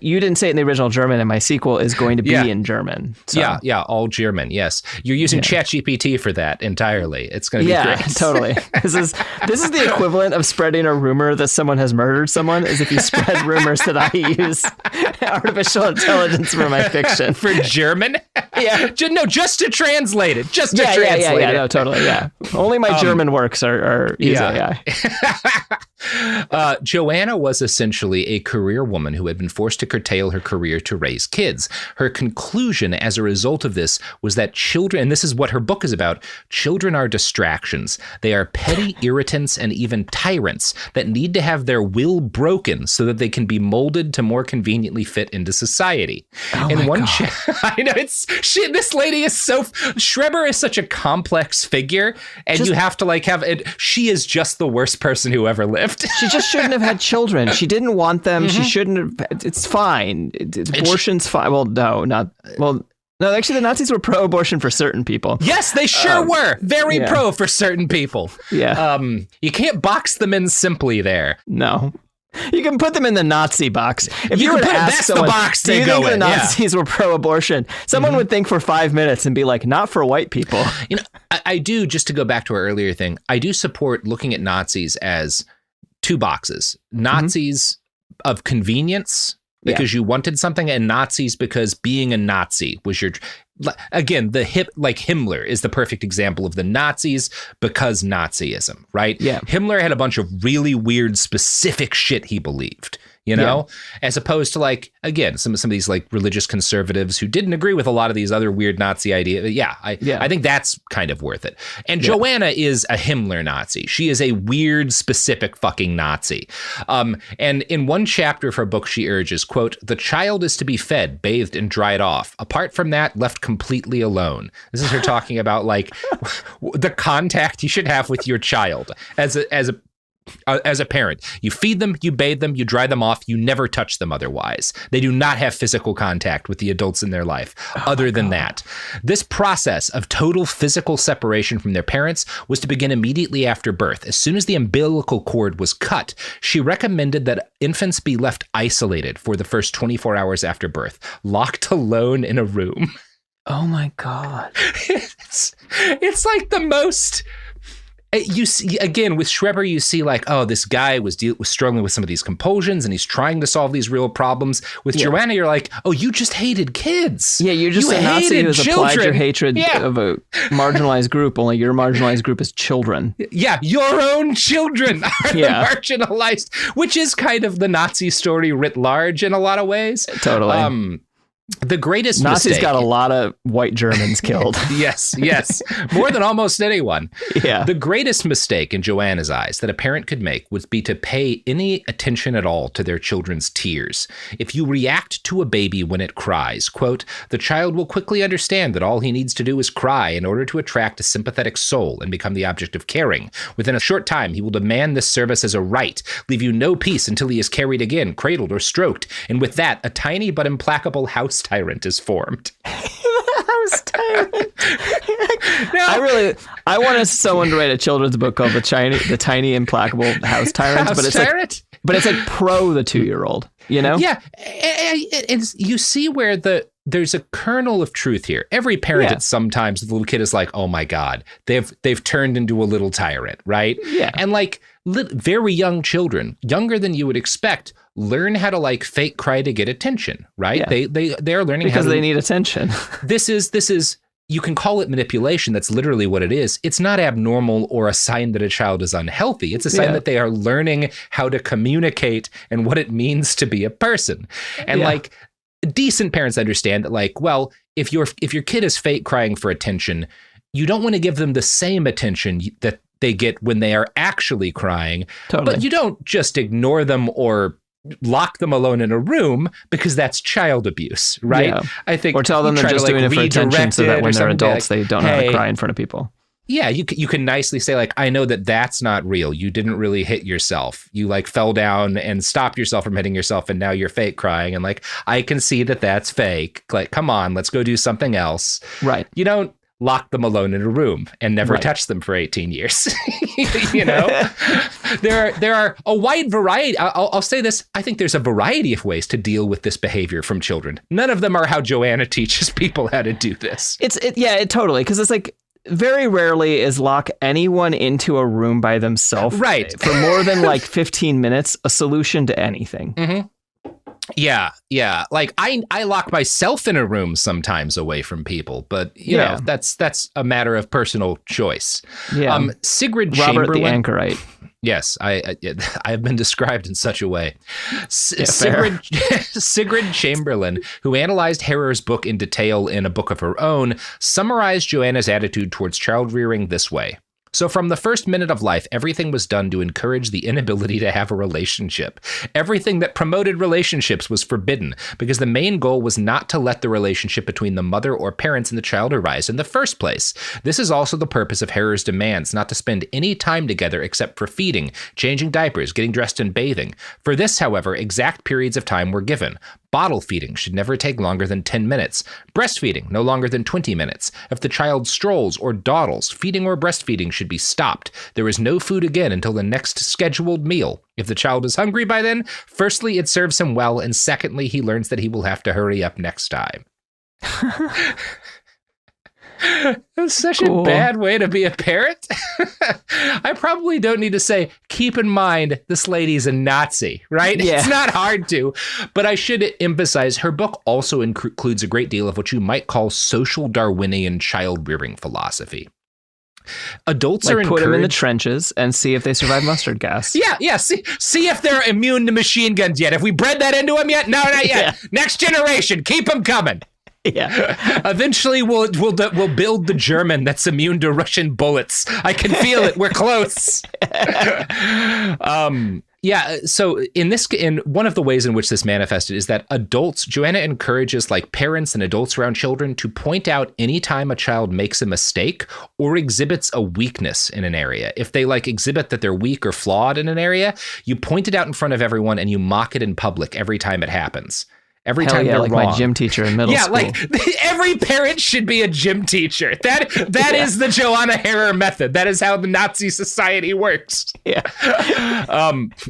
S2: You didn't say it in the original German, and my sequel is going to be in German. So.
S1: Yeah, all German. Yes, you're using ChatGPT for that entirely. It's going to be great.
S2: Totally. This is the equivalent of spreading a rumor that someone has murdered someone. Is if you spread rumors that I use artificial intelligence for my fiction
S1: for German.
S2: Yeah,
S1: just to translate it. Just to translate it.
S2: No, totally. Yeah, only my German works are use AI.
S1: Johanna was essentially a career woman who had been forced to curtail her career to raise kids. Her conclusion as a result of this was that children, and this is what her book is about, children are distractions. They are petty irritants and even tyrants that need to have their will broken so that they can be molded to more conveniently fit into society.
S2: Oh
S1: in
S2: my
S1: one
S2: God.
S1: I know, this lady is Schreber is such a complex figure, and you have to have it. She is just the worst person who ever lived.
S2: She just shouldn't have had children. She didn't want them.
S1: Mm-hmm.
S2: She shouldn't have. It's fine. Abortion's fine. Well, no, not. Well, no, actually, the Nazis were pro-abortion for certain people.
S1: Yes, they sure were. Very pro for certain people.
S2: Yeah.
S1: You can't box them in simply there.
S2: No. You can put them in the Nazi box. If you were to ask someone,
S1: the box
S2: do you think the Nazis were pro-abortion? Someone would think for 5 minutes and be like, not for white people.
S1: I do, just to go back to our earlier thing, I do support looking at Nazis as two boxes. Nazis of convenience, because you wanted something, and Nazis because being a Nazi was your... Again, Himmler is the perfect example of the Nazis because Nazism, right?
S2: Yeah.
S1: Himmler had a bunch of really weird, specific shit he believed, as opposed to again, some of these religious conservatives who didn't agree with a lot of these other weird Nazi ideas. I think that's kind of worth it. And Johanna is a Himmler Nazi. She is a weird, specific fucking Nazi. And in one chapter of her book, she urges, quote, "The child is to be fed, bathed, and dried off. Apart from that, left completely alone." This is her talking about the contact you should have with your child as a parent. You feed them, you bathe them, you dry them off, you never touch them otherwise. They do not have physical contact with the adults in their life other than that. This process of total physical separation from their parents was to begin immediately after birth. As soon as the umbilical cord was cut, she recommended that infants be left isolated for the first 24 hours after birth, locked alone in a room.
S2: Oh my God.
S1: It's like the most... You see, again, with Schreber, you see this guy was struggling with some of these compulsions and he's trying to solve these real problems. With Johanna, you're like, oh, you just hated kids.
S2: Yeah, you're just a Nazi who's applied your hatred of a marginalized group, only your marginalized group is children.
S1: Yeah, your own children are the marginalized, which is kind of the Nazi story writ large in a lot of ways.
S2: Totally.
S1: The greatest
S2: Nazis
S1: mistake.
S2: Got a lot of white Germans killed.
S1: Yes. More than almost anyone.
S2: Yeah.
S1: The greatest mistake in Johanna's eyes that a parent could make would be to pay any attention at all to their children's tears. If you react to a baby when it cries, quote, "The child will quickly understand that all he needs to do is cry in order to attract a sympathetic soul and become the object of caring. Within a short time, he will demand this service as a right, leave you no peace until he is carried again, cradled or stroked. And with that, a tiny but implacable house tyrant is formed."
S2: House tyrant. I wanted someone to write a children's book called the tiny implacable house tyrant, but it's like pro the 2-year-old,
S1: Yeah, and you see where there's a kernel of truth here. Every parent at some times, the little kid is like, oh my God, they've turned into a little tyrant, right?
S2: Yeah.
S1: And very young children, younger than you would expect, learn how to fake cry to get attention, right?
S2: Yeah.
S1: They are learning
S2: because they need attention.
S1: This is you can call it manipulation. That's literally what it is. It's not abnormal or a sign that a child is unhealthy. It's a sign that they are learning how to communicate and what it means to be a person. And decent parents understand that if your kid is fake crying for attention, you don't want to give them the same attention that they get when they are actually crying.
S2: Totally.
S1: But you don't just ignore them or lock them alone in a room because that's child abuse, right?
S2: Yeah.
S1: I think,
S2: or tell them they're just doing it for attention so that when they're adults, they don't know how to cry in front of people.
S1: Yeah, you can nicely say, like, I know that that's not real. You didn't really hit yourself. You, like, fell down and stopped yourself from hitting yourself, and now you're fake crying. And, like, I can see that that's fake. Like, come on, let's go do something else.
S2: Right.
S1: You don't lock them alone in a room and never touch them for 18 years. You know, there are a wide variety. I'll say this. I think there's a variety of ways to deal with this behavior from children. None of them are how Johanna teaches people how to do this.
S2: It totally. Because it's like, very rarely is lock anyone into a room by themselves for more than like 15 minutes a solution to anything.
S1: Mm-hmm. Yeah. Like I lock myself in a room sometimes away from people, but you know, that's a matter of personal choice.
S2: Yeah.
S1: Sigrid
S2: Robert
S1: Chamberlain.
S2: the anchorite.
S1: Yes, I have been described in such a way. Sigrid Chamberlain, who analyzed Harer's book in detail in a book of her own, summarized Johanna's attitude towards child rearing this way. So from the first minute of life, everything was done to encourage the inability to have a relationship. Everything that promoted relationships was forbidden because the main goal was not to let the relationship between the mother or parents and the child arise in the first place. This is also the purpose of Harer's demands, not to spend any time together except for feeding, changing diapers, getting dressed and bathing. For this, however, exact periods of time were given. Bottle feeding should never take longer than 10 minutes. Breastfeeding no longer than 20 minutes. If the child strolls or dawdles, feeding or breastfeeding should be stopped. There is no food again until the next scheduled meal. If the child is hungry by then, firstly, it serves him well, and secondly, he learns that he will have to hurry up next time. That's such a bad way to be a parent. I probably don't need to say, keep in mind, this lady's a Nazi, right? Yeah. It's not hard to, but I should emphasize her book also includes a great deal of what you might call social Darwinian child rearing philosophy. Adults are encouraged.
S2: Put them in the trenches and see if they survive mustard gas.
S1: Yeah. See if they're immune to machine guns yet. Have we bred that into them yet? No, not yet. Yeah. Next generation, keep them coming.
S2: Yeah.
S1: Eventually, we'll build the German that's immune to Russian bullets. I can feel it. We're close. So in one of the ways in which this manifested is that Johanna encourages like parents and adults around children to point out anytime a child makes a mistake or exhibits a weakness in an area. If they like exhibit that they're weak or flawed in an area, you point it out in front of everyone and you mock it in public every time it happens. Every time they're
S2: like
S1: wrong.
S2: My gym teacher in middle school.
S1: Yeah, like every parent should be a gym teacher. That is the Johanna Harer method. That is how the Nazi society works.
S2: Yeah.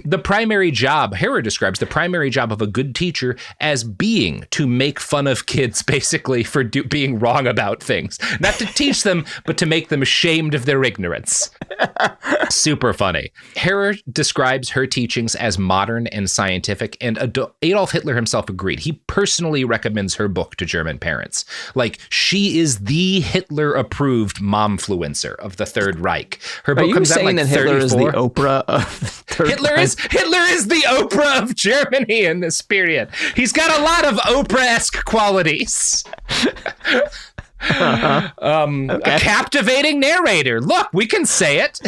S1: The primary job, Harer describes the primary job of a good teacher as being to make fun of kids, basically, for being wrong about things. Not to teach them, but to make them ashamed of their ignorance. Super funny. Harer describes her teachings as modern and scientific, and Adolf Hitler himself agreed. He personally recommends her book to German parents. Like, she is the Hitler-approved momfluencer of the Third Reich. Her book comes out like 34. Are you saying that Hitler is the
S2: Oprah of the Third Reich?
S1: Hitler is the Oprah of Germany in this period. He's got a lot of Oprah-esque qualities. A captivating narrator. Look, we can say it.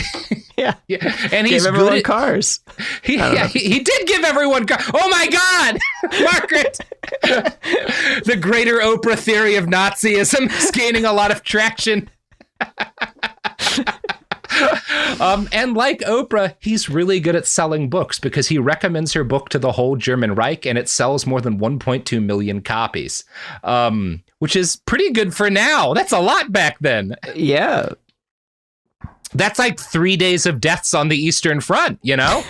S2: Yeah.
S1: And he's
S2: gave everyone cars.
S1: He did give everyone cars. Oh my God, Margaret. The greater Oprah theory of Nazism is gaining a lot of traction. And like Oprah, he's really good at selling books because he recommends her book to the whole German Reich and it sells more than 1.2 million copies, which is pretty good for now. That's a lot back then.
S2: Yeah.
S1: That's like 3 days of deaths on the Eastern Front, you know?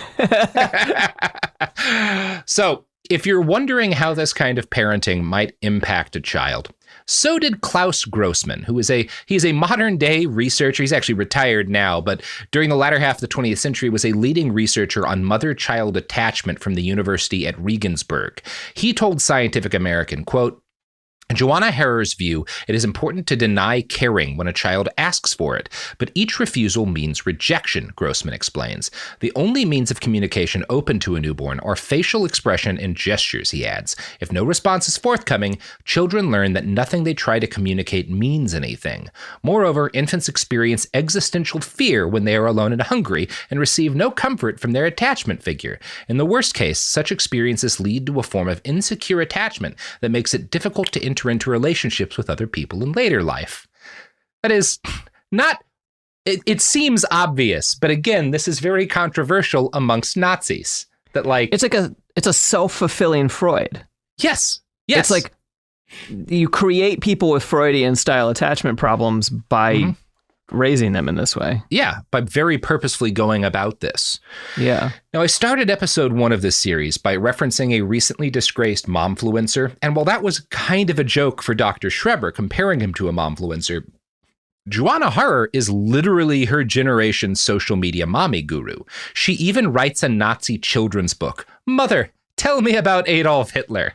S1: So if you're wondering how this kind of parenting might impact a child, so did Klaus Grossman, he's a modern day researcher. He's actually retired now, but during the latter half of the 20th century was a leading researcher on mother-child attachment from the University at Regensburg. He told Scientific American, quote, "In Johanna Harer's view, it is important to deny caring when a child asks for it, but each refusal means rejection," Grossman explains. "The only means of communication open to a newborn are facial expression and gestures," he adds. "If no response is forthcoming, children learn that nothing they try to communicate means anything. Moreover, infants experience existential fear when they are alone and hungry and receive no comfort from their attachment figure. In the worst case, such experiences lead to a form of insecure attachment that makes it difficult to enter into relationships with other people in later life." That is not it seems obvious, but again, this is very controversial amongst Nazis. That like
S2: it's a self-fulfilling Freud.
S1: Yes.
S2: It's like you create people with Freudian style attachment problems by raising them in this way.
S1: Yeah, by very purposefully going about this.
S2: Yeah.
S1: Now, I started episode 1 of this series by referencing a recently disgraced momfluencer, and while that was kind of a joke for Dr. Schreber, comparing him to a momfluencer, Johanna Harer is literally her generation's social media mommy guru. She even writes a Nazi children's book. Mother, tell me about Adolf Hitler.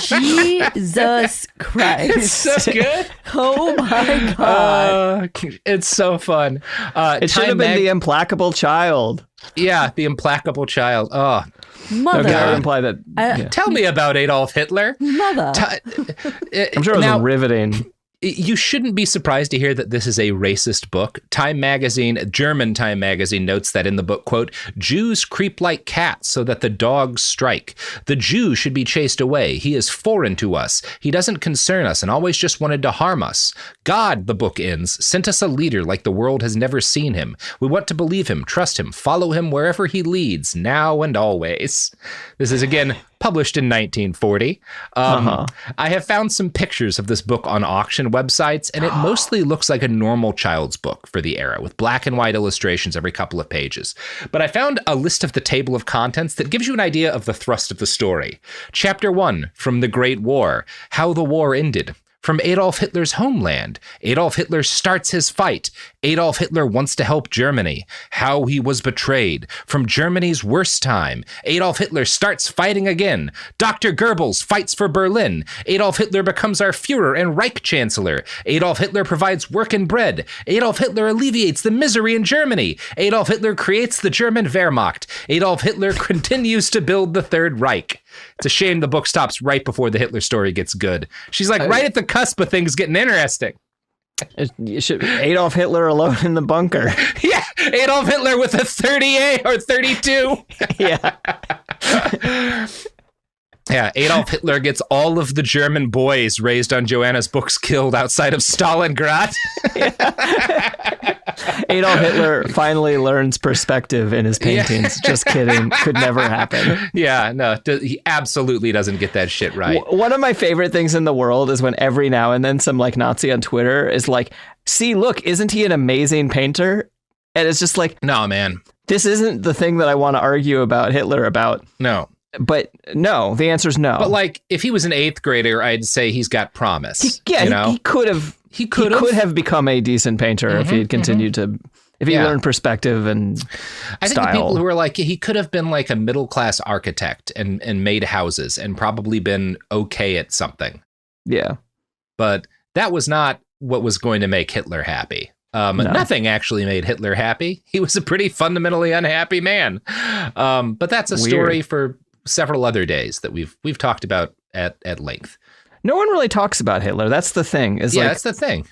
S3: Jesus Christ.
S1: It's so good.
S3: Oh my God.
S1: It's so fun.
S2: It should have been The Implacable Child.
S1: Yeah, The Implacable Child. Oh,
S3: Mother.
S2: Okay, I would imply that.
S1: Tell me about Adolf Hitler.
S3: Mother.
S2: I'm sure it was riveting.
S1: You shouldn't be surprised to hear that this is a racist book. Time magazine, German Time magazine, notes that in the book, quote, Jews creep like cats so that the dogs strike. The Jew should be chased away. He is foreign to us. He doesn't concern us and always just wanted to harm us. God, the book ends, sent us a leader like the world has never seen him. We want to believe him, trust him, follow him wherever he leads, now and always. This is, again, published in 1940. I have found some pictures of this book on auction websites, and it mostly looks like a normal child's book for the era, with black and white illustrations every couple of pages. But I found a list of the table of contents that gives you an idea of the thrust of the story. Chapter 1, From the Great War, How the War Ended. From Adolf Hitler's homeland, Adolf Hitler starts his fight. Adolf Hitler wants to help Germany. How he was betrayed. From Germany's worst time, Adolf Hitler starts fighting again. Dr. Goebbels fights for Berlin. Adolf Hitler becomes our Führer and Reich Chancellor. Adolf Hitler provides work and bread. Adolf Hitler alleviates the misery in Germany. Adolf Hitler creates the German Wehrmacht. Adolf Hitler continues to build the Third Reich. It's a shame the book stops right before the Hitler story gets good. She's like right at the cusp of things getting interesting.
S2: Adolf Hitler alone in the bunker.
S1: Yeah, Adolf Hitler with a 38 or 32.
S2: Yeah.
S1: Yeah, Adolf Hitler gets all of the German boys raised on Joanna's books killed outside of Stalingrad.
S2: Adolf Hitler finally learns perspective in his paintings. Yeah. Just kidding. Could never happen.
S1: Yeah, no, he absolutely doesn't get that shit right.
S2: One of my favorite things in the world is when every now and then some like Nazi on Twitter is like, see, look, isn't he an amazing painter? And it's just like,
S1: no, man,
S2: this isn't the thing that I want to argue about Hitler about.
S1: No.
S2: But no, the answer is no.
S1: But like, if he was an 8th grader, I'd say he's got promise.
S2: He could have. He could have become a decent painter if he had continued to. If he learned perspective and
S1: I think the people who are like, he could have been like a middle class architect and made houses and probably been okay at something.
S2: Yeah,
S1: but that was not what was going to make Hitler happy. No. Nothing actually made Hitler happy. He was a pretty fundamentally unhappy man. But that's a story for several other days that we've talked about at length.
S2: No one really talks about Hitler. That's the thing.
S1: That's the thing.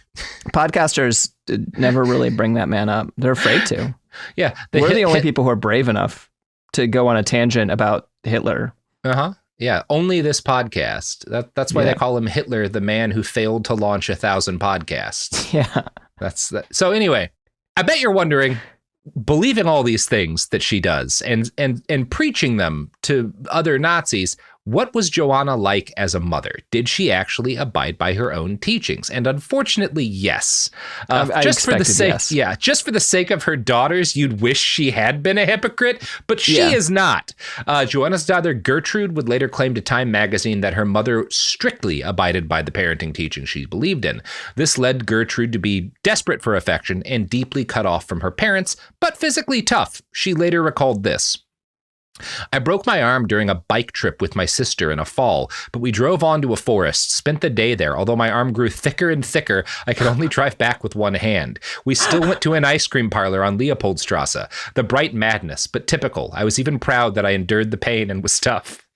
S2: Podcasters never really bring that man up. They're afraid to.
S1: Yeah.
S2: We're the only people who are brave enough to go on a tangent about Hitler.
S1: Uh-huh. Yeah. Only this podcast. That's why they call him Hitler, the man who failed to launch 1,000 podcasts.
S2: Yeah.
S1: That's that. So anyway, I bet you're wondering, believing all these things that she does and preaching them to other Nazis, what was Johanna like as a mother? Did she actually abide by her own teachings? And unfortunately, yes. Just for the sake of her daughters, you'd wish she had been a hypocrite, but she is not. Johanna's daughter Gertrude would later claim to Time magazine that her mother strictly abided by the parenting teachings she believed in. This led Gertrude to be desperate for affection and deeply cut off from her parents, but physically tough. She later recalled this. I broke my arm during a bike trip with my sister in a fall, but we drove on to a forest, spent the day there. Although my arm grew thicker and thicker, I could only drive back with one hand. We still went to an ice cream parlor on Leopoldstrasse. The bright madness, but typical. I was even proud that I endured the pain and was tough.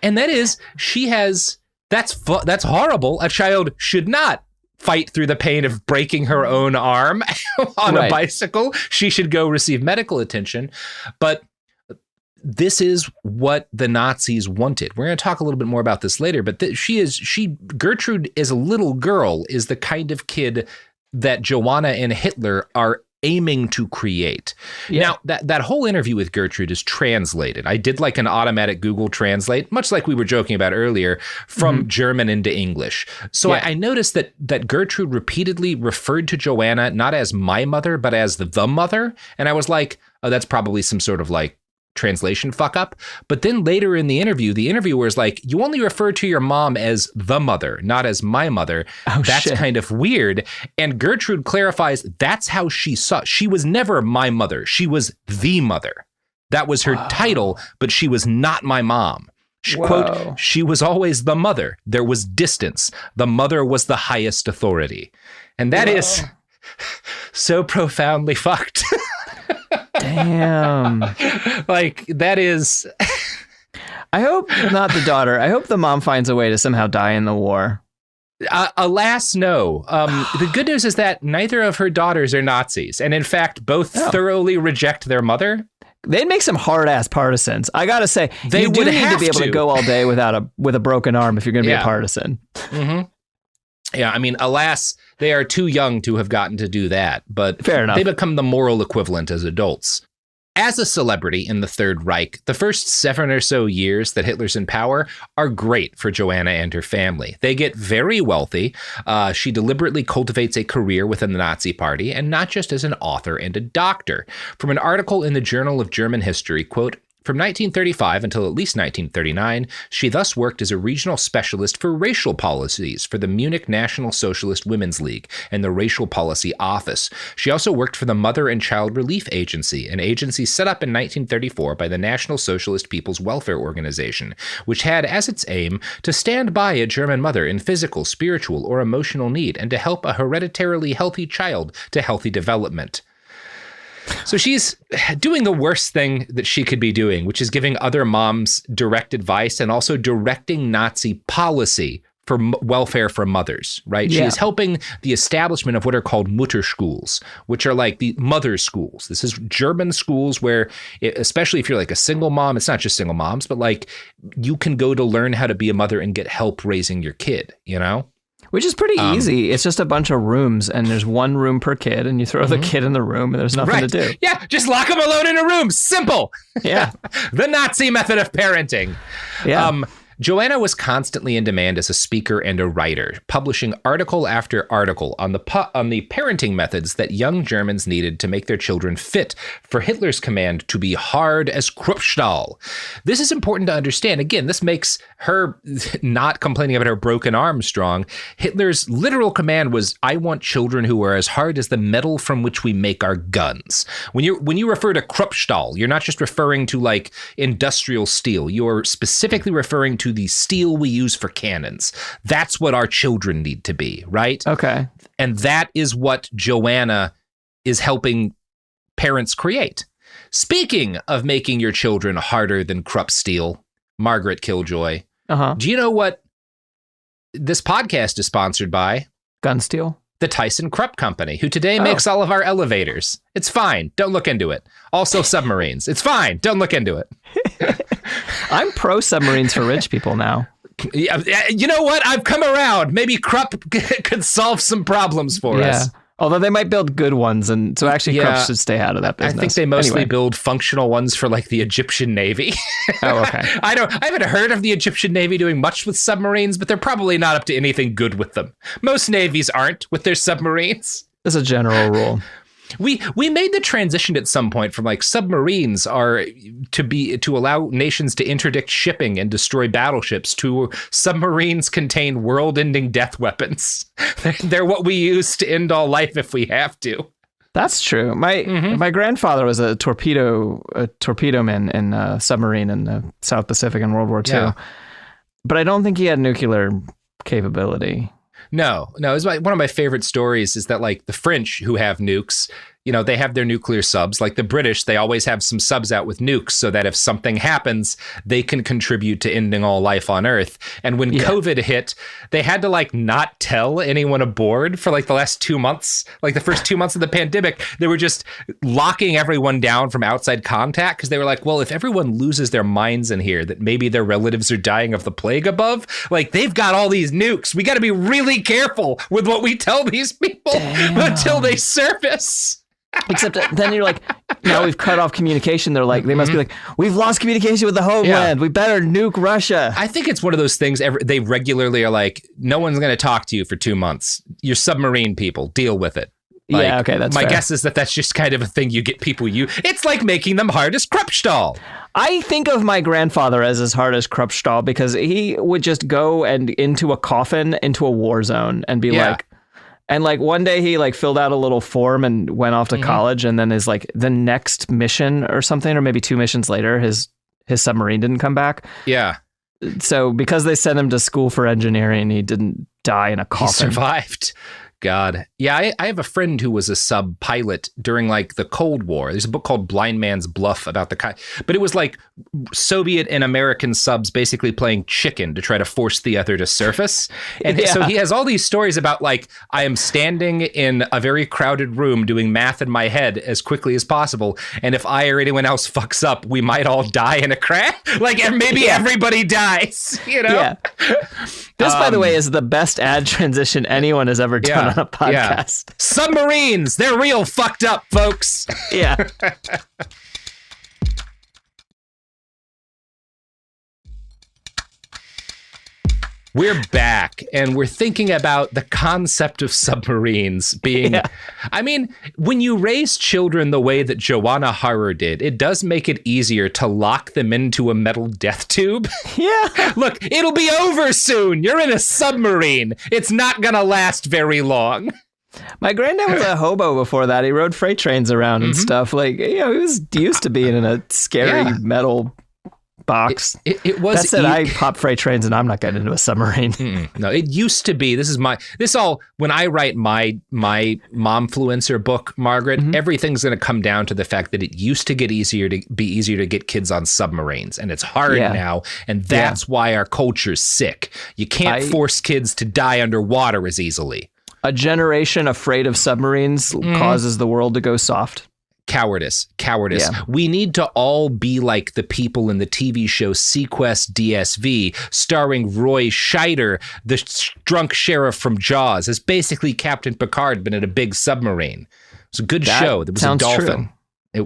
S1: And that is, that's horrible. A child should not fight through the pain of breaking her own arm on a bicycle. She should go receive medical attention. But this is what the Nazis wanted. We're going to talk a little bit more about this later, but Gertrude as a little girl is the kind of kid that Johanna and Hitler are aiming to create. Yeah. Now, that whole interview with Gertrude is translated. I did like an automatic Google Translate, much like we were joking about earlier, from German into English. So I noticed that Gertrude repeatedly referred to Johanna not as my mother, but as the mother. And I was like, oh, that's probably some sort of like translation fuck up. But then later in the interviewer is like, you only refer to your mom as the mother, not as my mother. Oh, that's kind of weird. And Gertrude clarifies that's how she saw. She was never my mother. She was the mother. That was her title, but she was not my mom. Quote, she was always the mother. There was distance. The mother was the highest authority. And that is so profoundly fucked.
S2: Damn.
S1: Like, that is...
S2: I hope not the daughter. I hope the mom finds a way to somehow die in the war.
S1: Alas, no. The good news is that neither of her daughters are Nazis. And in fact, both thoroughly reject their mother.
S2: They'd make some hard-ass partisans. I gotta say,
S1: they
S2: you do
S1: would
S2: need
S1: have
S2: to be able to go all day with a broken arm if you're going to be a partisan.
S1: Mm-hmm. Yeah, I mean, alas, they are too young to have gotten to do that, but
S2: fair enough.
S1: They become the moral equivalent as adults. As a celebrity in the Third Reich, the first 7 or so years that Hitler's in power are great for Johanna and her family. They get very wealthy. She deliberately cultivates a career within the Nazi Party, and not just as an author and a doctor. From an article in the Journal of German History, quote, from 1935 until at least 1939, she thus worked as a regional specialist for racial policies for the Munich National Socialist Women's League and the Racial Policy Office. She also worked for the Mother and Child Relief Agency, an agency set up in 1934 by the National Socialist People's Welfare Organization, which had as its aim to stand by a German mother in physical, spiritual, or emotional need and to help a hereditarily healthy child to healthy development. So she's doing the worst thing that she could be doing, which is giving other moms direct advice and also directing Nazi policy for welfare for mothers, right? Yeah. She is helping the establishment of what are called Mutterschools, which are like the mother schools. This is German schools where, especially if you're like a single mom, it's not just single moms, but like you can go to learn how to be a mother and get help raising your kid, you know?
S2: Which is pretty easy. It's just a bunch of rooms, and there's one room per kid, and you throw the kid in the room, and there's nothing to do.
S1: Yeah, just lock them alone in a room. Simple.
S2: Yeah.
S1: The Nazi method of parenting.
S2: Yeah.
S1: Johanna was constantly in demand as a speaker and a writer, publishing article after article on the parenting methods that young Germans needed to make their children fit for Hitler's command to be hard as Kruppstahl. This is important to understand. Again, this makes her not complaining about her broken arm strong. Hitler's literal command was, I want children who are as hard as the metal from which we make our guns. When you refer to Kruppstahl, you're not just referring to like industrial steel. You're specifically referring to the steel we use for cannons. That's what our children need to be, right?
S2: Okay.
S1: And that is what Johanna is helping parents create. Speaking of making your children harder than Krupp steel, Margaret Killjoy, do you know what this podcast is sponsored by?
S2: Gun steel?
S1: The Tyson Krupp Company, who today makes all of our elevators. It's fine. Don't look into it. Also submarines. It's fine. Don't look into it.
S2: I'm pro submarines for rich people now.
S1: Yeah, you know what? I've come around. Maybe Krupp could solve some problems for us.
S2: Although they might build good ones, and so actually Krupp should stay out of that business.
S1: I think they mostly build functional ones for like the Egyptian Navy.
S2: Oh, okay.
S1: I haven't heard of the Egyptian Navy doing much with submarines, but they're probably not up to anything good with them. Most navies aren't with their submarines.
S2: That's a general rule.
S1: We made the transition at some point from like submarines are to allow nations to interdict shipping and destroy battleships to submarines contain world-ending death weapons. They're what we use to end all life if we have to.
S2: That's true. My grandfather was a torpedo man in a submarine in the South Pacific in World War II. Yeah. But I don't think he had nuclear capability.
S1: No. It's one of my favorite stories is that like the French who have nukes, they have their nuclear subs. Like the British, they always have some subs out with nukes so that if something happens, they can contribute to ending all life on Earth. And when COVID hit, they had to like not tell anyone aboard for like the last 2 months, like the first 2 months of the pandemic. They were just locking everyone down from outside contact because they were like, well, if everyone loses their minds in here, that maybe their relatives are dying of the plague above, like they've got all these nukes. We got to be really careful with what we tell these people until they surface.
S2: Except then you're like, now we've cut off communication. They're like, they must be like, we've lost communication with the homeland. We better nuke Russia.
S1: I think it's one of those things they regularly are like, no one's going to talk to you for 2 months. You're submarine people. Deal with it. Like,
S2: yeah, okay, that's
S1: my
S2: fair.
S1: guess is that's just kind of a thing you get people It's like making them hard as Krupstahl.
S2: I think of my grandfather as hard as Krupstahl because he would just go and into a coffin, into a war zone and be like, and like one day he like filled out a little form and went off to college, and then is like the next mission or something, or maybe 2 missions later, his submarine didn't come back.
S1: Yeah.
S2: So because they sent him to school for engineering, he didn't die in a coffin.
S1: He survived. God. Yeah, I have a friend who was a sub pilot during like the Cold War. There's a book called Blind Man's Bluff about but it was like Soviet and American subs basically playing chicken to try to force the other to surface. And so he has all these stories about like, I am standing in a very crowded room doing math in my head as quickly as possible. And if I or anyone else fucks up, we might all die in a crash. Like, and maybe everybody dies, Yeah.
S2: This, by the way, is the best ad transition anyone has ever done on a podcast.
S1: Yeah. Submarines, they're real fucked up, folks.
S2: Yeah.
S1: We're back, and we're thinking about the concept of submarines being... I mean, when you raise children the way that Johanna Harer did, it does make it easier to lock them into a metal death tube.
S2: Yeah.
S1: Look, it'll be over soon. You're in a submarine. It's not gonna last very long.
S2: My granddad was a hobo before that. He rode freight trains around and stuff. Like, he was used to being in a scary metal box.
S1: It was.
S2: That said, I pop freight trains and I'm not getting into a submarine.
S1: No, it used to be. When I write my Momfluencer book, Margaret, everything's going to come down to the fact that it used to be easier to get kids on submarines, and it's hard now, and that's why our culture's sick. You can't force kids to die underwater as easily.
S2: A generation afraid of submarines causes the world to go soft.
S1: Cowardice. We need to all be like the people in the TV show Sequest DSV, starring Roy Scheider, the drunk sheriff from Jaws, as basically Captain Picard, but in a big submarine. It was a good show. There was a dolphin.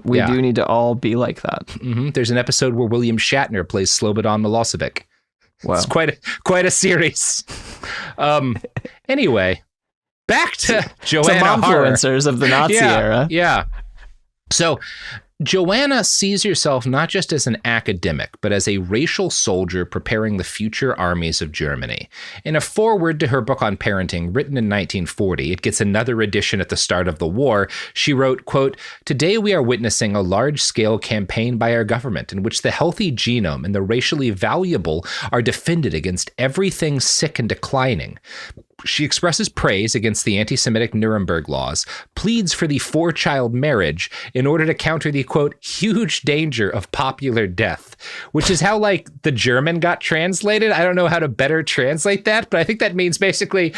S2: We do need to all be like that.
S1: There's an episode where William Shatner plays Slobodan Milosevic. Wow. It's quite a series. Anyway, back to Johanna Harer.
S2: Momfluencers of the Nazi era.
S1: Yeah. So Johanna sees herself not just as an academic, but as a racial soldier preparing the future armies of Germany. In a foreword to her book on parenting, written in 1940, it gets another edition at the start of the war, she wrote, quote, "Today we are witnessing a large-scale campaign by our government in which the healthy genome and the racially valuable are defended against everything sick and declining. She expresses praise against the anti-Semitic Nuremberg laws, pleads for the 4-child marriage in order to counter the, quote, huge danger of popular death," which is how, like, the German got translated. I don't know how to better translate that, but I think that means basically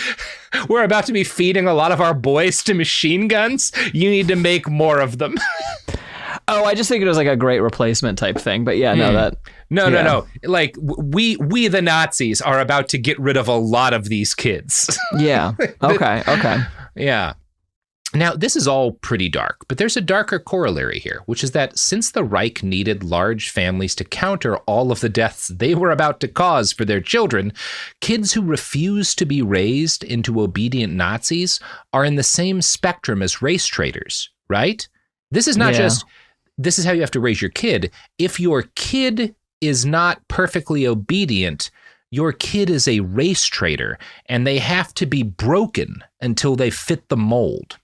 S1: we're about to be feeding a lot of our boys to machine guns. You need to make more of them.
S2: Oh, I just think it was like a great replacement type thing. But
S1: No. Like, we the Nazis are about to get rid of a lot of these kids.
S2: Yeah. Okay.
S1: Yeah. Now, this is all pretty dark, but there's a darker corollary here, which is that since the Reich needed large families to counter all of the deaths they were about to cause for their children, kids who refuse to be raised into obedient Nazis are in the same spectrum as race traitors, right? This is not just... This is how you have to raise your kid. If your kid is not perfectly obedient, your kid is a race traitor, and they have to be broken until they fit the mold.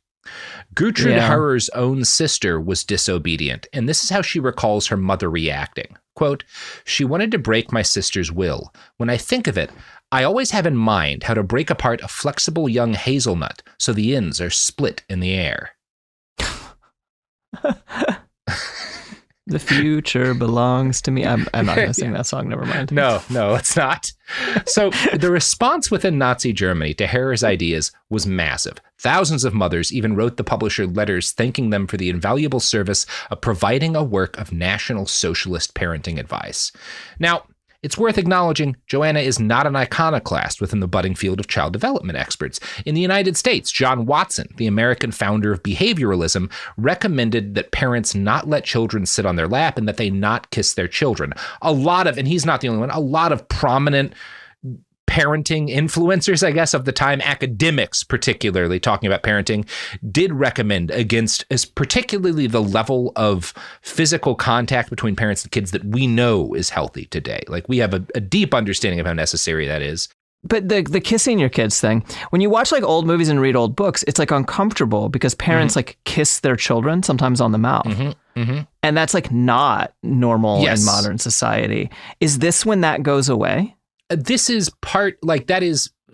S1: Gertrude Harer's own sister was disobedient, and this is how she recalls her mother reacting. Quote, "She wanted to break my sister's will. When I think of it, I always have in mind how to break apart a flexible young hazelnut so the ends are split in the air."
S2: The future belongs to me. I'm not going to sing that song. Never mind.
S1: No, it's not. So the response within Nazi Germany to Harer's ideas was massive. Thousands of mothers even wrote the publisher letters thanking them for the invaluable service of providing a work of National Socialist parenting advice. Now, it's worth acknowledging Johanna is not an iconoclast within the budding field of child development experts. In the United States, John Watson, the American founder of behavioralism, recommended that parents not let children sit on their lap and that they not kiss their children. And he's not the only one, a lot of prominent parenting influencers, I guess, of the time, academics particularly talking about parenting, did recommend against particularly the level of physical contact between parents and kids that we know is healthy today. Like, we have a deep understanding of how necessary that is.
S2: But the kissing your kids thing, when you watch like old movies and read old books, it's like uncomfortable because parents like kiss their children sometimes on the mouth. And that's like not normal in modern society. Is this when that goes away?
S1: This is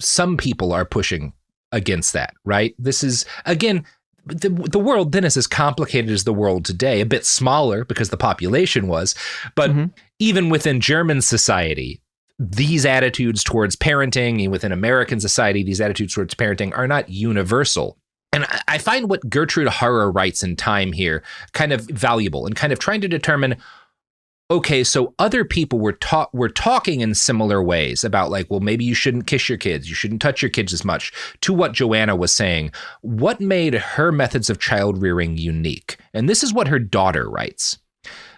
S1: some people are pushing against that, right? This is, again, the world then is as complicated as the world today, a bit smaller because the population was, but even within German society, these attitudes towards parenting, and within American society, these attitudes towards parenting are not universal. And I find what Gertrude Harer writes in Time here kind of valuable and kind of trying to determine, okay, so other people were talking in similar ways about like, well, maybe you shouldn't kiss your kids, you shouldn't touch your kids as much, to what Johanna was saying. What made her methods of child rearing unique? And this is what her daughter writes.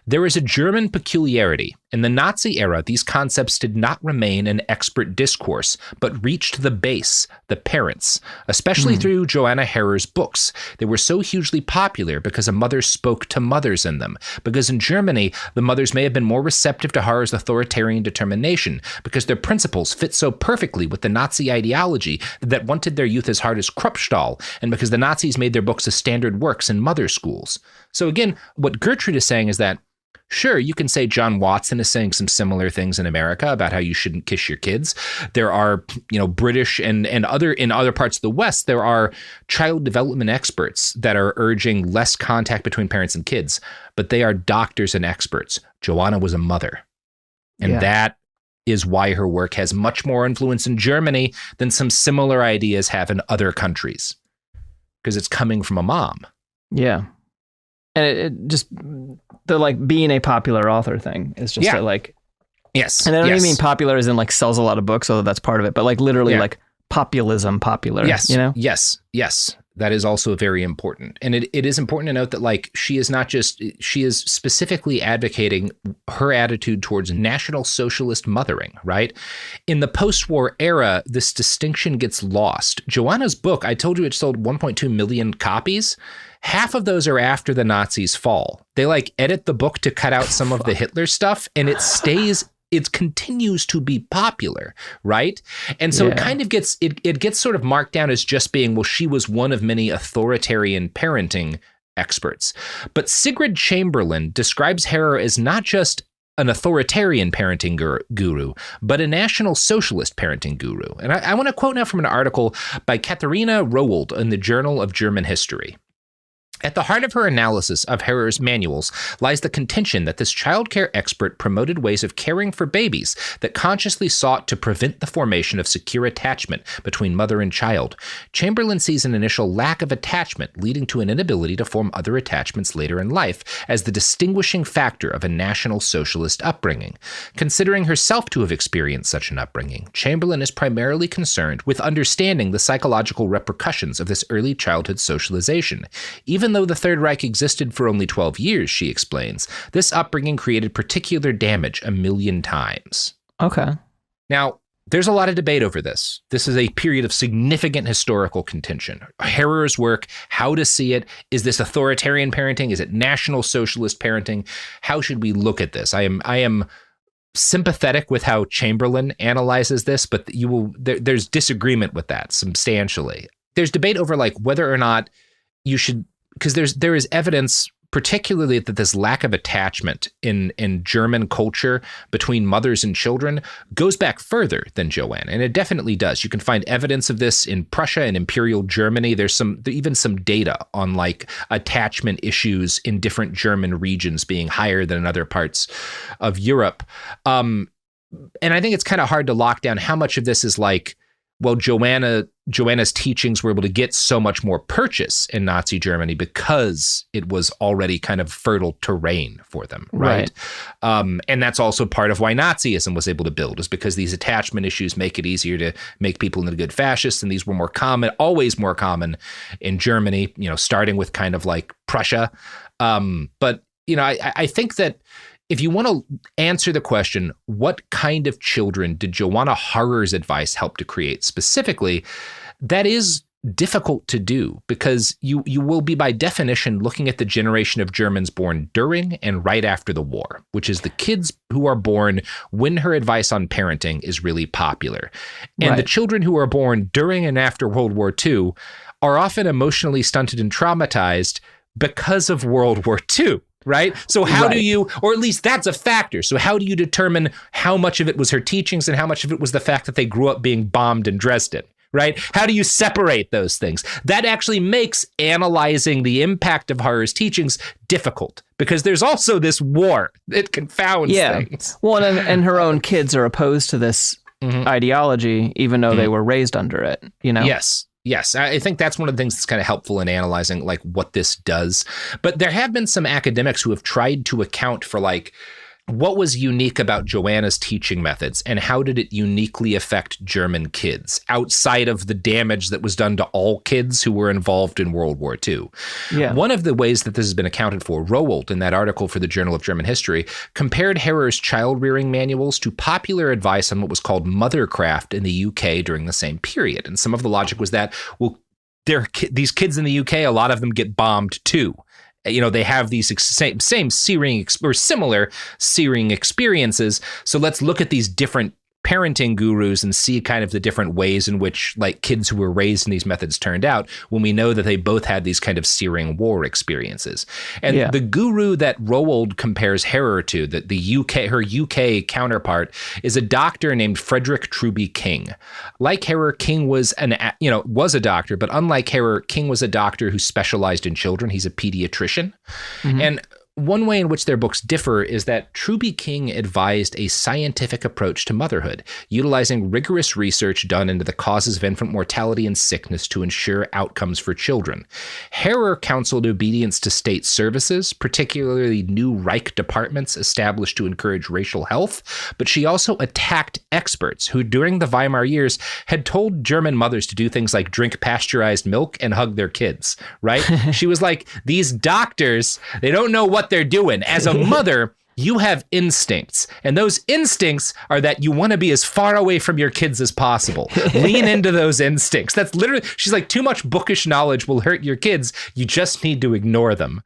S1: There is a German peculiarity. In the Nazi era, these concepts did not remain an expert discourse, but reached the base, the parents, especially through Johanna Harer's books. They were so hugely popular because a mother spoke to mothers in them. Because in Germany, the mothers may have been more receptive to Harer's authoritarian determination, because their principles fit so perfectly with the Nazi ideology that wanted their youth as hard as Kruppstahl, and because the Nazis made their books as standard works in mother schools. So again, what Gertrude is saying is that, sure, you can say John Watson is saying some similar things in America about how you shouldn't kiss your kids. There are, British and in other parts of the West, there are child development experts that are urging less contact between parents and kids, but they are doctors and experts. Johanna was a mother. And that is why her work has much more influence in Germany than some similar ideas have in other countries, because it's coming from a mom.
S2: Yeah. And it just, the like being a popular author thing is just
S1: yes.
S2: And I don't even mean popular as in like sells a lot of books, although that's part of it, but like literally like populism popular.
S1: Yes. Yes. That is also very important. And it is important to note that like she is specifically advocating her attitude towards National Socialist mothering, right? In the post-war era, this distinction gets lost. Johanna's book, I told you it sold 1.2 million copies. Half of those are after the Nazis fall. They like edit the book to cut out some of the Hitler stuff, and it continues to be popular, right? And so it kind of gets sort of marked down as just being, well, she was one of many authoritarian parenting experts. But Sigrid Chamberlain describes Harer as not just an authoritarian parenting guru, but a National Socialist parenting guru. And I want to quote now from an article by Katharina Rowold in the Journal of German History. At the heart of her analysis of Harer's manuals lies the contention that this childcare expert promoted ways of caring for babies that consciously sought to prevent the formation of secure attachment between mother and child. Chamberlain sees an initial lack of attachment leading to an inability to form other attachments later in life as the distinguishing factor of a National Socialist upbringing. Considering herself to have experienced such an upbringing, Chamberlain is primarily concerned with understanding the psychological repercussions of this early childhood socialization. Even though the Third Reich existed for only 12 years, she explains, this upbringing created particular damage 1,000,000 times.
S2: Okay.
S1: Now, there's a lot of debate over this. This is a period of significant historical contention. Harer's work, how to see it. Is this authoritarian parenting? Is it National Socialist parenting? How should we look at this? I am sympathetic with how Chamberlain analyzes this, but there's disagreement with that substantially. There's debate over like whether or not you should, because there is evidence particularly that this lack of attachment in German culture between mothers and children goes back further than Joanna, and it definitely does. You can find evidence of this in Prussia and Imperial Germany. There's even some data on like attachment issues in different German regions being higher than in other parts of Europe. And I think it's kind of hard to lock down how much of this is like, well, Joanna's teachings were able to get so much more purchase in Nazi Germany because it was already kind of fertile terrain for them, right? And that's also part of why Nazism was able to build, is because these attachment issues make it easier to make people into good fascists, and these were more common, always more common in Germany, starting with kind of like Prussia. But, I think that if you want to answer the question, what kind of children did Johanna Harer's advice help to create specifically, that is difficult to do, because you will be by definition looking at the generation of Germans born during and right after the war, which is the kids who are born when her advice on parenting is really popular. And the children who are born during and after World War II are often emotionally stunted and traumatized because of World War II. Right? So how do you, or at least that's a factor. So how do you determine how much of it was her teachings and how much of it was the fact that they grew up being bombed in Dresden? Right? How do you separate those things? That actually makes analyzing the impact of Harer's teachings difficult, because there's also this war that confounds things.
S2: Well, and her own kids are opposed to this ideology, even though they were raised under it,
S1: Yes, I think that's one of the things that's kind of helpful in analyzing like what this does. But there have been some academics who have tried to account for like what was unique about Joanna's teaching methods and how did it uniquely affect German kids outside of the damage that was done to all kids who were involved in World War II. Yeah. One of the ways that this has been accounted for, Rowold, in that article for the Journal of German History, compared Harer's child-rearing manuals to popular advice on what was called mothercraft in the UK during the same period. And some of the logic was that, well, these kids in the UK, a lot of them get bombed too. They have these same searing or similar searing experiences. So let's look at these different parenting gurus and see kind of the different ways in which like kids who were raised in these methods turned out, when we know that they both had these kind of searing war experiences. And the guru that Rowold compares Harer to, that her UK counterpart, is a doctor named Frederick Truby King. Like Harer, King was a doctor, but unlike Harer, King was a doctor who specialized in children. He's a pediatrician. And one way in which their books differ is that Truby King advised a scientific approach to motherhood, utilizing rigorous research done into the causes of infant mortality and sickness to ensure outcomes for children. Harer counseled obedience to state services, particularly new Reich departments established to encourage racial health, but she also attacked experts who, during the Weimar years, had told German mothers to do things like drink pasteurized milk and hug their kids, right? She was like, these doctors, they don't know what they're doing. As a mother, you have instincts, and those instincts are that you want to be as far away from your kids as possible. Lean into those instincts. That's literally, she's like, too much bookish knowledge will hurt your kids. You just need to ignore them.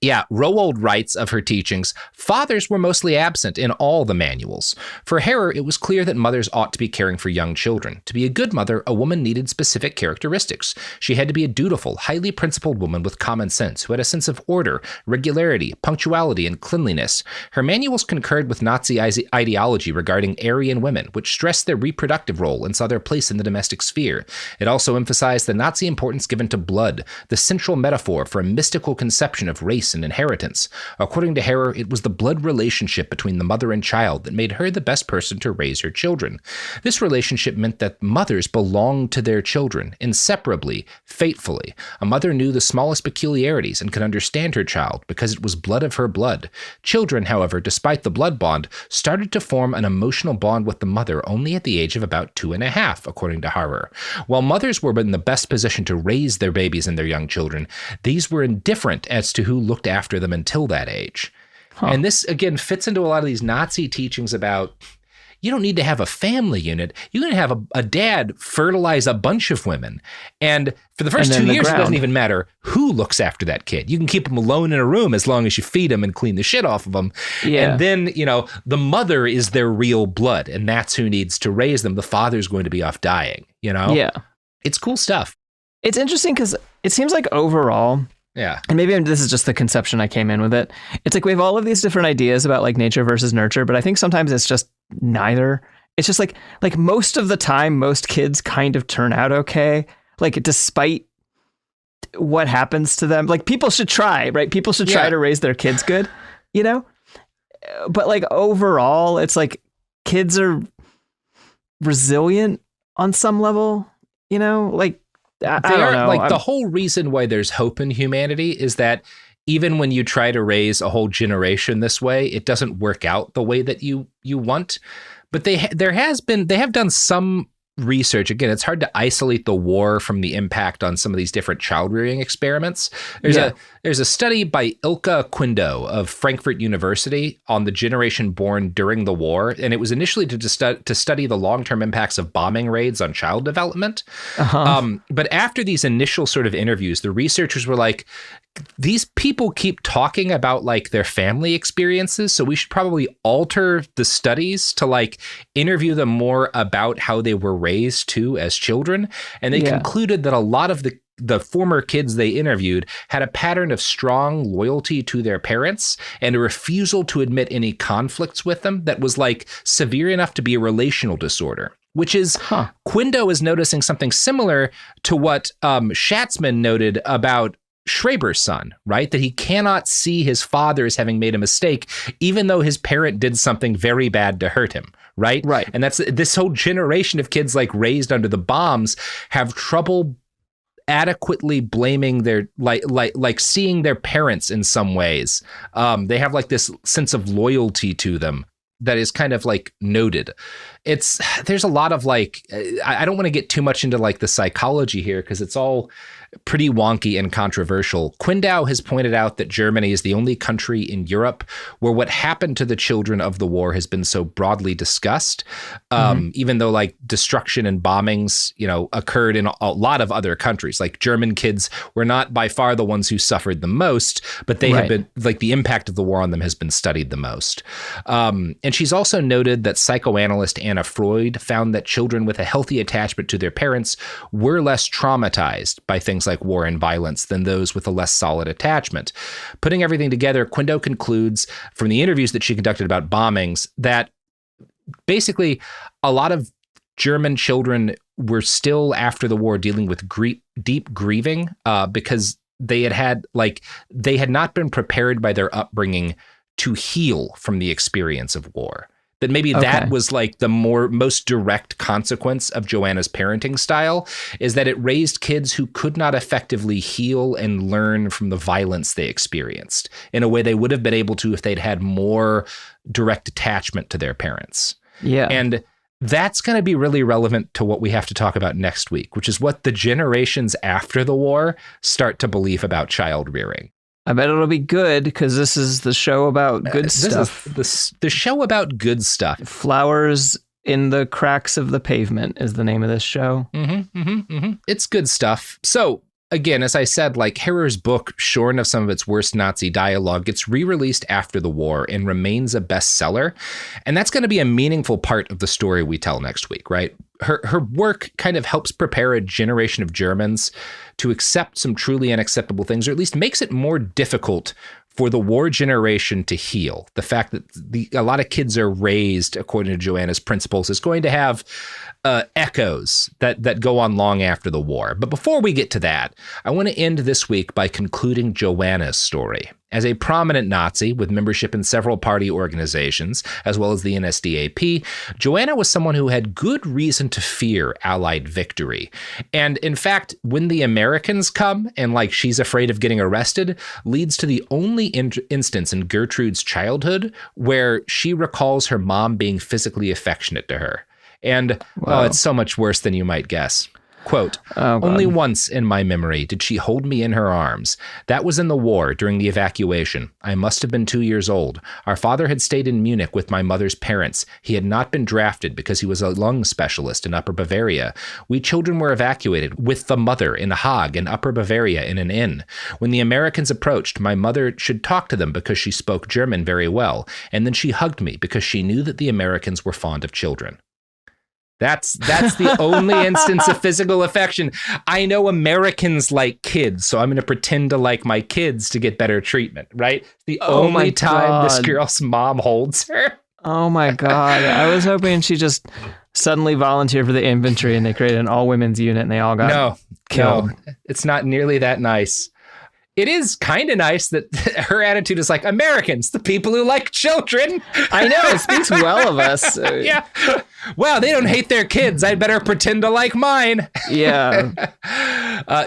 S1: Yeah, Rowold writes of her teachings, fathers were mostly absent in all the manuals. For Harer, it was clear that mothers ought to be caring for young children. To be a good mother, a woman needed specific characteristics. She had to be a dutiful, highly principled woman with common sense, who had a sense of order, regularity, punctuality, and cleanliness. Her manuals concurred with Nazi ideology regarding Aryan women, which stressed their reproductive role and saw their place in the domestic sphere. It also emphasized the Nazi importance given to blood, the central metaphor for a mystical conception of race and inheritance. According to Harer, it was the blood relationship between the mother and child that made her the best person to raise her children. This relationship meant that mothers belonged to their children, inseparably, fatefully. A mother knew the smallest peculiarities and could understand her child because it was blood of her blood. Children, however, despite the blood bond, started to form an emotional bond with the mother only at the age of about 2.5, according to Harer. While mothers were in the best position to raise their babies and their young children, these were indifferent as to who looked after them until that age. And this, again, fits into a lot of these Nazi teachings about you don't need to have a family unit. You can have a dad fertilize a bunch of women. And for the first 2 years, it doesn't even matter who looks after that kid. You can keep them alone in a room as long as you feed them and clean the shit off of them. Yeah. And then, the mother is their real blood, and that's who needs to raise them. The father's going to be off dying, Yeah. It's cool stuff.
S2: It's interesting because it seems like overall,
S1: Yeah.
S2: And maybe this is just the conception I came in with it. It's like we have all of these different ideas about like nature versus nurture, but I think sometimes it's just neither. It's just like most of the time, most kids kind of turn out okay. Like despite what happens to them, like people should try, right? People should try to raise their kids good, you know? But like overall, it's like kids are resilient on some level, you know? Like, I don't know.
S1: Like the whole reason why there's hope in humanity is that even when you try to raise a whole generation this way, it doesn't work out the way that you want. But they have done some research. Again, it's hard to isolate the war from the impact on some of these different child rearing experiments. There's a study by Ilka Quindo of Frankfurt University on the generation born during the war, and it was initially to study the long-term impacts of bombing raids on child development. But after these initial sort of interviews, the researchers were like, these people keep talking about like their family experiences, so we should probably alter the studies to like interview them more about how they were raised too as children. And they concluded that a lot of the former kids they interviewed had a pattern of strong loyalty to their parents and a refusal to admit any conflicts with them that was like severe enough to be a relational disorder. Which is, Quindo is noticing something similar to what Schatzman noted about Schreber's son, right? That he cannot see his father as having made a mistake, even though his parent did something very bad to hurt him, right?
S2: Right.
S1: And that's this whole generation of kids like raised under the bombs have trouble adequately blaming their like seeing their parents in some ways. They have like this sense of loyalty to them that is kind of like noted. There's a lot of like, I don't want to get too much into like the psychology here because it's all pretty wonky and controversial. Quindow has pointed out that Germany is the only country in Europe where what happened to the children of the war has been so broadly discussed, even though like destruction and bombings, you know, occurred in a lot of other countries. Like German kids were not by far the ones who suffered the most, but they have been like the impact of the war on them has been studied the most. And she's also noted that psychoanalyst Anna Freud found that children with a healthy attachment to their parents were less traumatized by things like war and violence than those with a less solid attachment. Putting everything together, Quindo concludes from the interviews that she conducted about bombings that basically a lot of German children were still after the war dealing with deep grieving because they had not been prepared by their upbringing to heal from the experience of war. That maybe that was like the most direct consequence of Johanna's parenting style, is that it raised kids who could not effectively heal and learn from the violence they experienced in a way they would have been able to if they'd had more direct attachment to their parents. Yeah. And that's going to be really relevant to what we have to talk about next week, which is what the generations after the war start to believe about child rearing.
S2: I bet it'll be good because this is the show about good stuff.
S1: This is the show about good stuff.
S2: Flowers in the Cracks of the Pavement is the name of this show.
S1: It's good stuff. So again, as I said, like Harer's book, shorn of some of its worst Nazi dialogue, gets re-released after the war and remains a bestseller. And that's going to be a meaningful part of the story we tell next week, right? Her work kind of helps prepare a generation of Germans to accept some truly unacceptable things, or at least makes it more difficult for the war generation to heal. The fact that a lot of kids are raised according to Johanna's principles is going to have echoes that go on long after the war. But before we get to that, I want to end this week by concluding Johanna's story. As a prominent Nazi with membership in several party organizations, as well as the NSDAP, Johanna was someone who had good reason to fear Allied victory. And in fact, when the Americans come and like she's afraid of getting arrested, leads to the only instance in Gertrude's childhood where she recalls her mom being physically affectionate to her. And it's so much worse than you might guess. Quote, only once in my memory did she hold me in her arms. That was in the war during the evacuation. I must have been 2 years old. Our father had stayed in Munich with my mother's parents. He had not been drafted because he was a lung specialist in Upper Bavaria. We children were evacuated with the mother in Hague in Upper Bavaria in an inn. When the Americans approached, my mother should talk to them because she spoke German very well. And then she hugged me because she knew that the Americans were fond of children. That's the only instance of physical affection. I know Americans like kids, so I'm going to pretend to like my kids to get better treatment, right? The only time this girl's mom holds her.
S2: Oh my God. I was hoping she just suddenly volunteered for the infantry and they created an all-women's unit and they all got killed.
S1: No, it's not nearly that nice. It is kind of nice that her attitude is like, Americans, the people who like children.
S2: I know, it speaks well of us.
S1: Yeah. Well, they don't hate their kids. I'd better pretend to like mine.
S2: Yeah.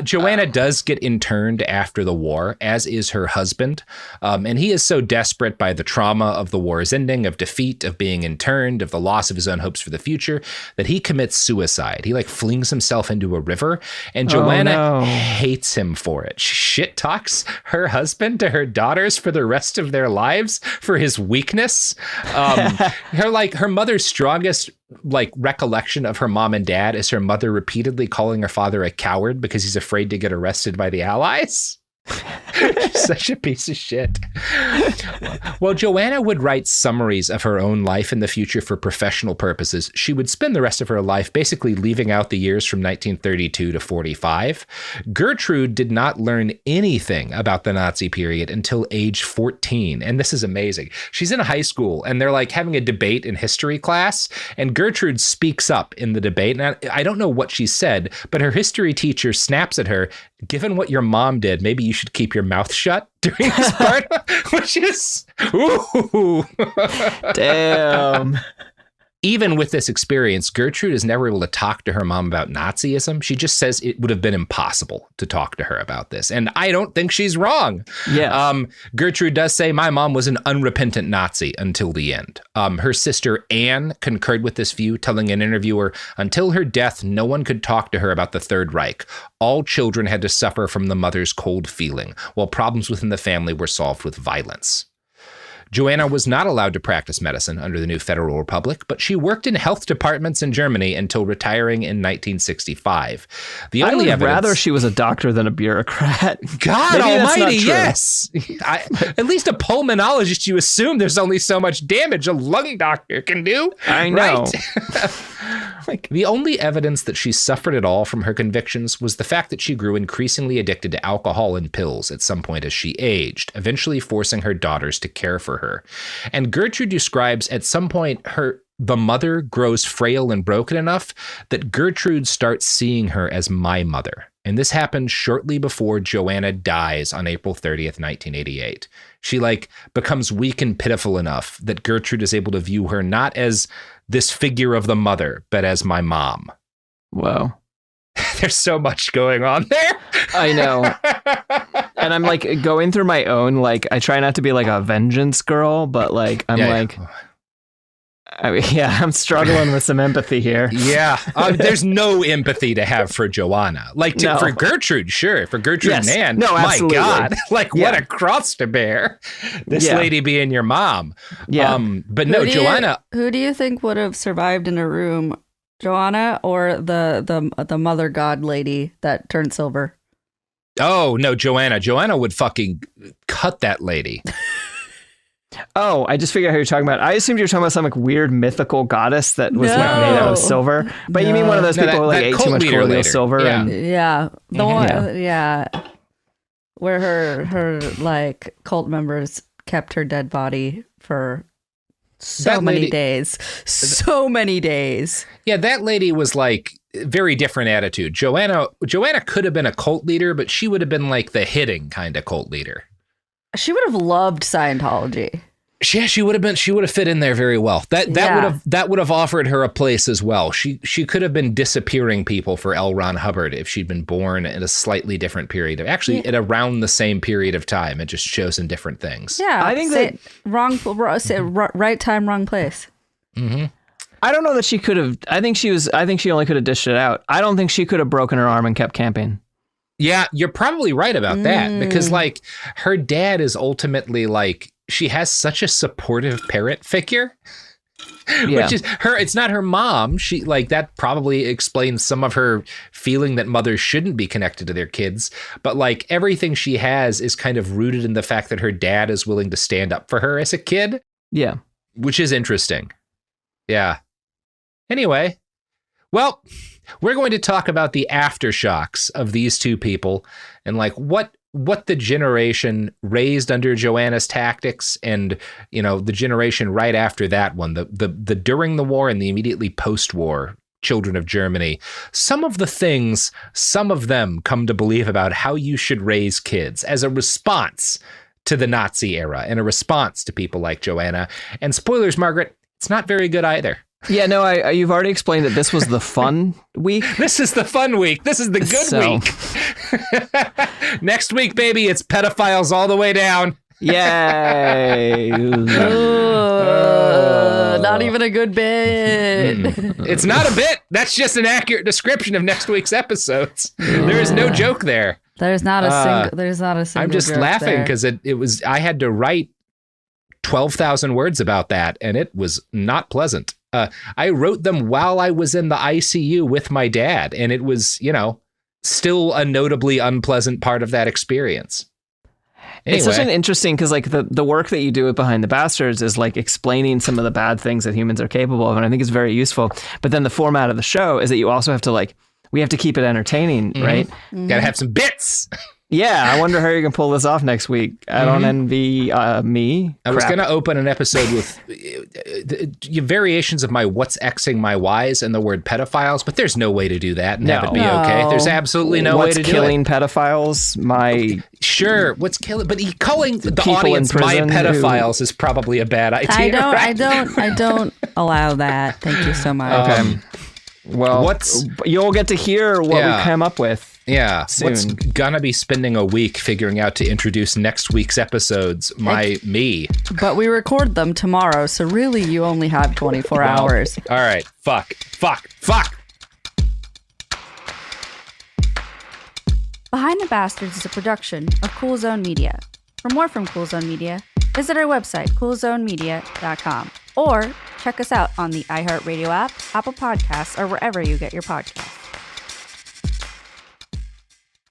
S1: Johanna does get interned after the war, as is her husband. And he is so desperate by the trauma of the war's ending, of defeat, of being interned, of the loss of his own hopes for the future, that he commits suicide. He flings himself into a river, and Johanna hates him for it. She shit talks her husband to her daughters for the rest of their lives for his weakness. Her mother's strongest recollection of her mom and dad is her mother repeatedly calling her father a coward because he's afraid to get arrested by the Allies. Such a piece of shit. Well, Johanna would write summaries of her own life in the future for professional purposes. She would spend the rest of her life basically leaving out the years from 1932 to 45. Gertrude did not learn anything about the Nazi period until age 14. And this is amazing. She's in high school and they're having a debate in history class. And Gertrude speaks up in the debate. And I don't know what she said, but her history teacher snaps at her, given what your mom did, maybe you should keep your mouth shut during this part, which is, ooh.
S2: Damn.
S1: Even with this experience, Gertrude is never able to talk to her mom about Nazism. She just says it would have been impossible to talk to her about this. And I don't think she's wrong.
S2: Yeah.
S1: Gertrude does say, my mom was an unrepentant Nazi until the end. Her sister Anne concurred with this view, telling an interviewer, until her death, no one could talk to her about the Third Reich. All children had to suffer from the mother's cold feeling, while problems within the family were solved with violence. Johanna was not allowed to practice medicine under the new Federal Republic, but she worked in health departments in Germany until retiring in 1965.
S2: I would rather she was a doctor than a bureaucrat.
S1: God almighty, yes. At least a pulmonologist, you assume there's only so much damage a lung doctor can do.
S2: I know.
S1: Right? The only evidence that she suffered at all from her convictions was the fact that she grew increasingly addicted to alcohol and pills at some point as she aged, eventually forcing her daughters to care for her. And Gertrude describes at some point the mother grows frail and broken enough that Gertrude starts seeing her as my mother. And this happened shortly before Johanna dies on April 30th, 1988. She becomes weak and pitiful enough that Gertrude is able to view her not as this figure of the mother, but as my mom.
S2: Whoa.
S1: There's so much going on there.
S2: I know. And I'm going through my own, I try not to be a vengeance girl, but I'm struggling with some empathy here.
S1: Yeah. There's no empathy to have for Johanna. For Gertrude, sure. For Gertrude and Anne.
S2: No, absolutely.
S1: My God. What a cross to bear. This lady being your mom.
S2: Yeah.
S1: But no, Johanna.
S3: Who do you think would have survived in a room? Johanna or the mother god lady that turned silver?
S1: Oh, no, Johanna. Johanna would fucking cut that lady.
S2: Oh, I just figured out who you're talking about. I assumed you were talking about some weird mythcal goddess that was made out of silver. But you mean one of those people who ate too much colloidal silver?
S3: Yeah. The one, where her cult members kept her dead body for so many days.
S1: Yeah, that lady was very different attitude. Johanna could have been a cult leader, but she would have been the hitting kind of cult leader.
S3: She would have loved Scientology.
S1: Yeah, she would have fit in there very well. That would have offered her a place as well. She could have been disappearing people for L. Ron Hubbard if she'd been born in a slightly different period of at around the same period of time. It just shows in different things.
S3: Yeah, I think right time, wrong place.
S1: Mm-hmm.
S2: I don't know that she could have. I think she only could have dished it out. I don't think she could have broken her arm and kept camping. Yeah,
S1: you're probably right about that because her dad is ultimately she has such a supportive parent figure, which is her. It's not her mom. She that probably explains some of her feeling that mothers shouldn't be connected to their kids. But everything she has is kind of rooted in the fact that her dad is willing to stand up for her as a kid.
S2: Yeah,
S1: which is interesting. Yeah. Anyway. Well, we're going to talk about the aftershocks of these two people and like what the generation raised under Johanna's tactics and, the generation right after that one, the during the war and the immediately post-war children of Germany, some of the things some of them come to believe about how you should raise kids as a response to the Nazi era and a response to people like Johanna. And spoilers, Margaret, it's not very good either.
S2: Yeah, no, you've already explained that this was the fun week.
S1: This is the fun week. This is the good week. Next week, baby, it's pedophiles all the way down.
S2: Yay.
S3: Not even a good bit.
S1: It's not a bit. That's just an accurate description of next week's episodes. There is no joke there.
S3: There's not a single.
S1: I'm just laughing because it was. I had to write 12,000 words about that, and it was not pleasant. I wrote them while I was in the ICU with my dad, and it was, still a notably unpleasant part of that experience. Anyway.
S2: It's such an interesting, because like the work that you do with Behind the Bastards is like explaining some of the bad things that humans are capable of, and I think it's very useful. But then the format of the show is that you also have to we have to keep it entertaining, right?
S1: Mm-hmm. Gotta have some bits.
S2: Yeah, I wonder how you're going to pull this off next week. I don't envy me.
S1: I was going to open an episode with variations of my what's Xing my Y's and the word pedophiles, but there's no way to do that and have it be okay. There's absolutely no way to do it.
S2: What's killing pedophiles?
S1: Sure, what's killing, but calling the audience my pedophiles is probably a bad idea.
S3: I don't allow that. Thank you so much.
S2: Okay. Well, you'll get to hear what we come up with.
S1: Yeah,
S2: soon.
S1: What's gonna be spending a week figuring out to introduce next week's episodes, me.
S3: But we record them tomorrow, so really you only have 24 hours.
S1: All right, fuck.
S3: Behind the Bastards is a production of Cool Zone Media. For more from Cool Zone Media, visit our website, coolzonemedia.com, or check us out on the iHeartRadio app, Apple Podcasts, or wherever you get your podcasts.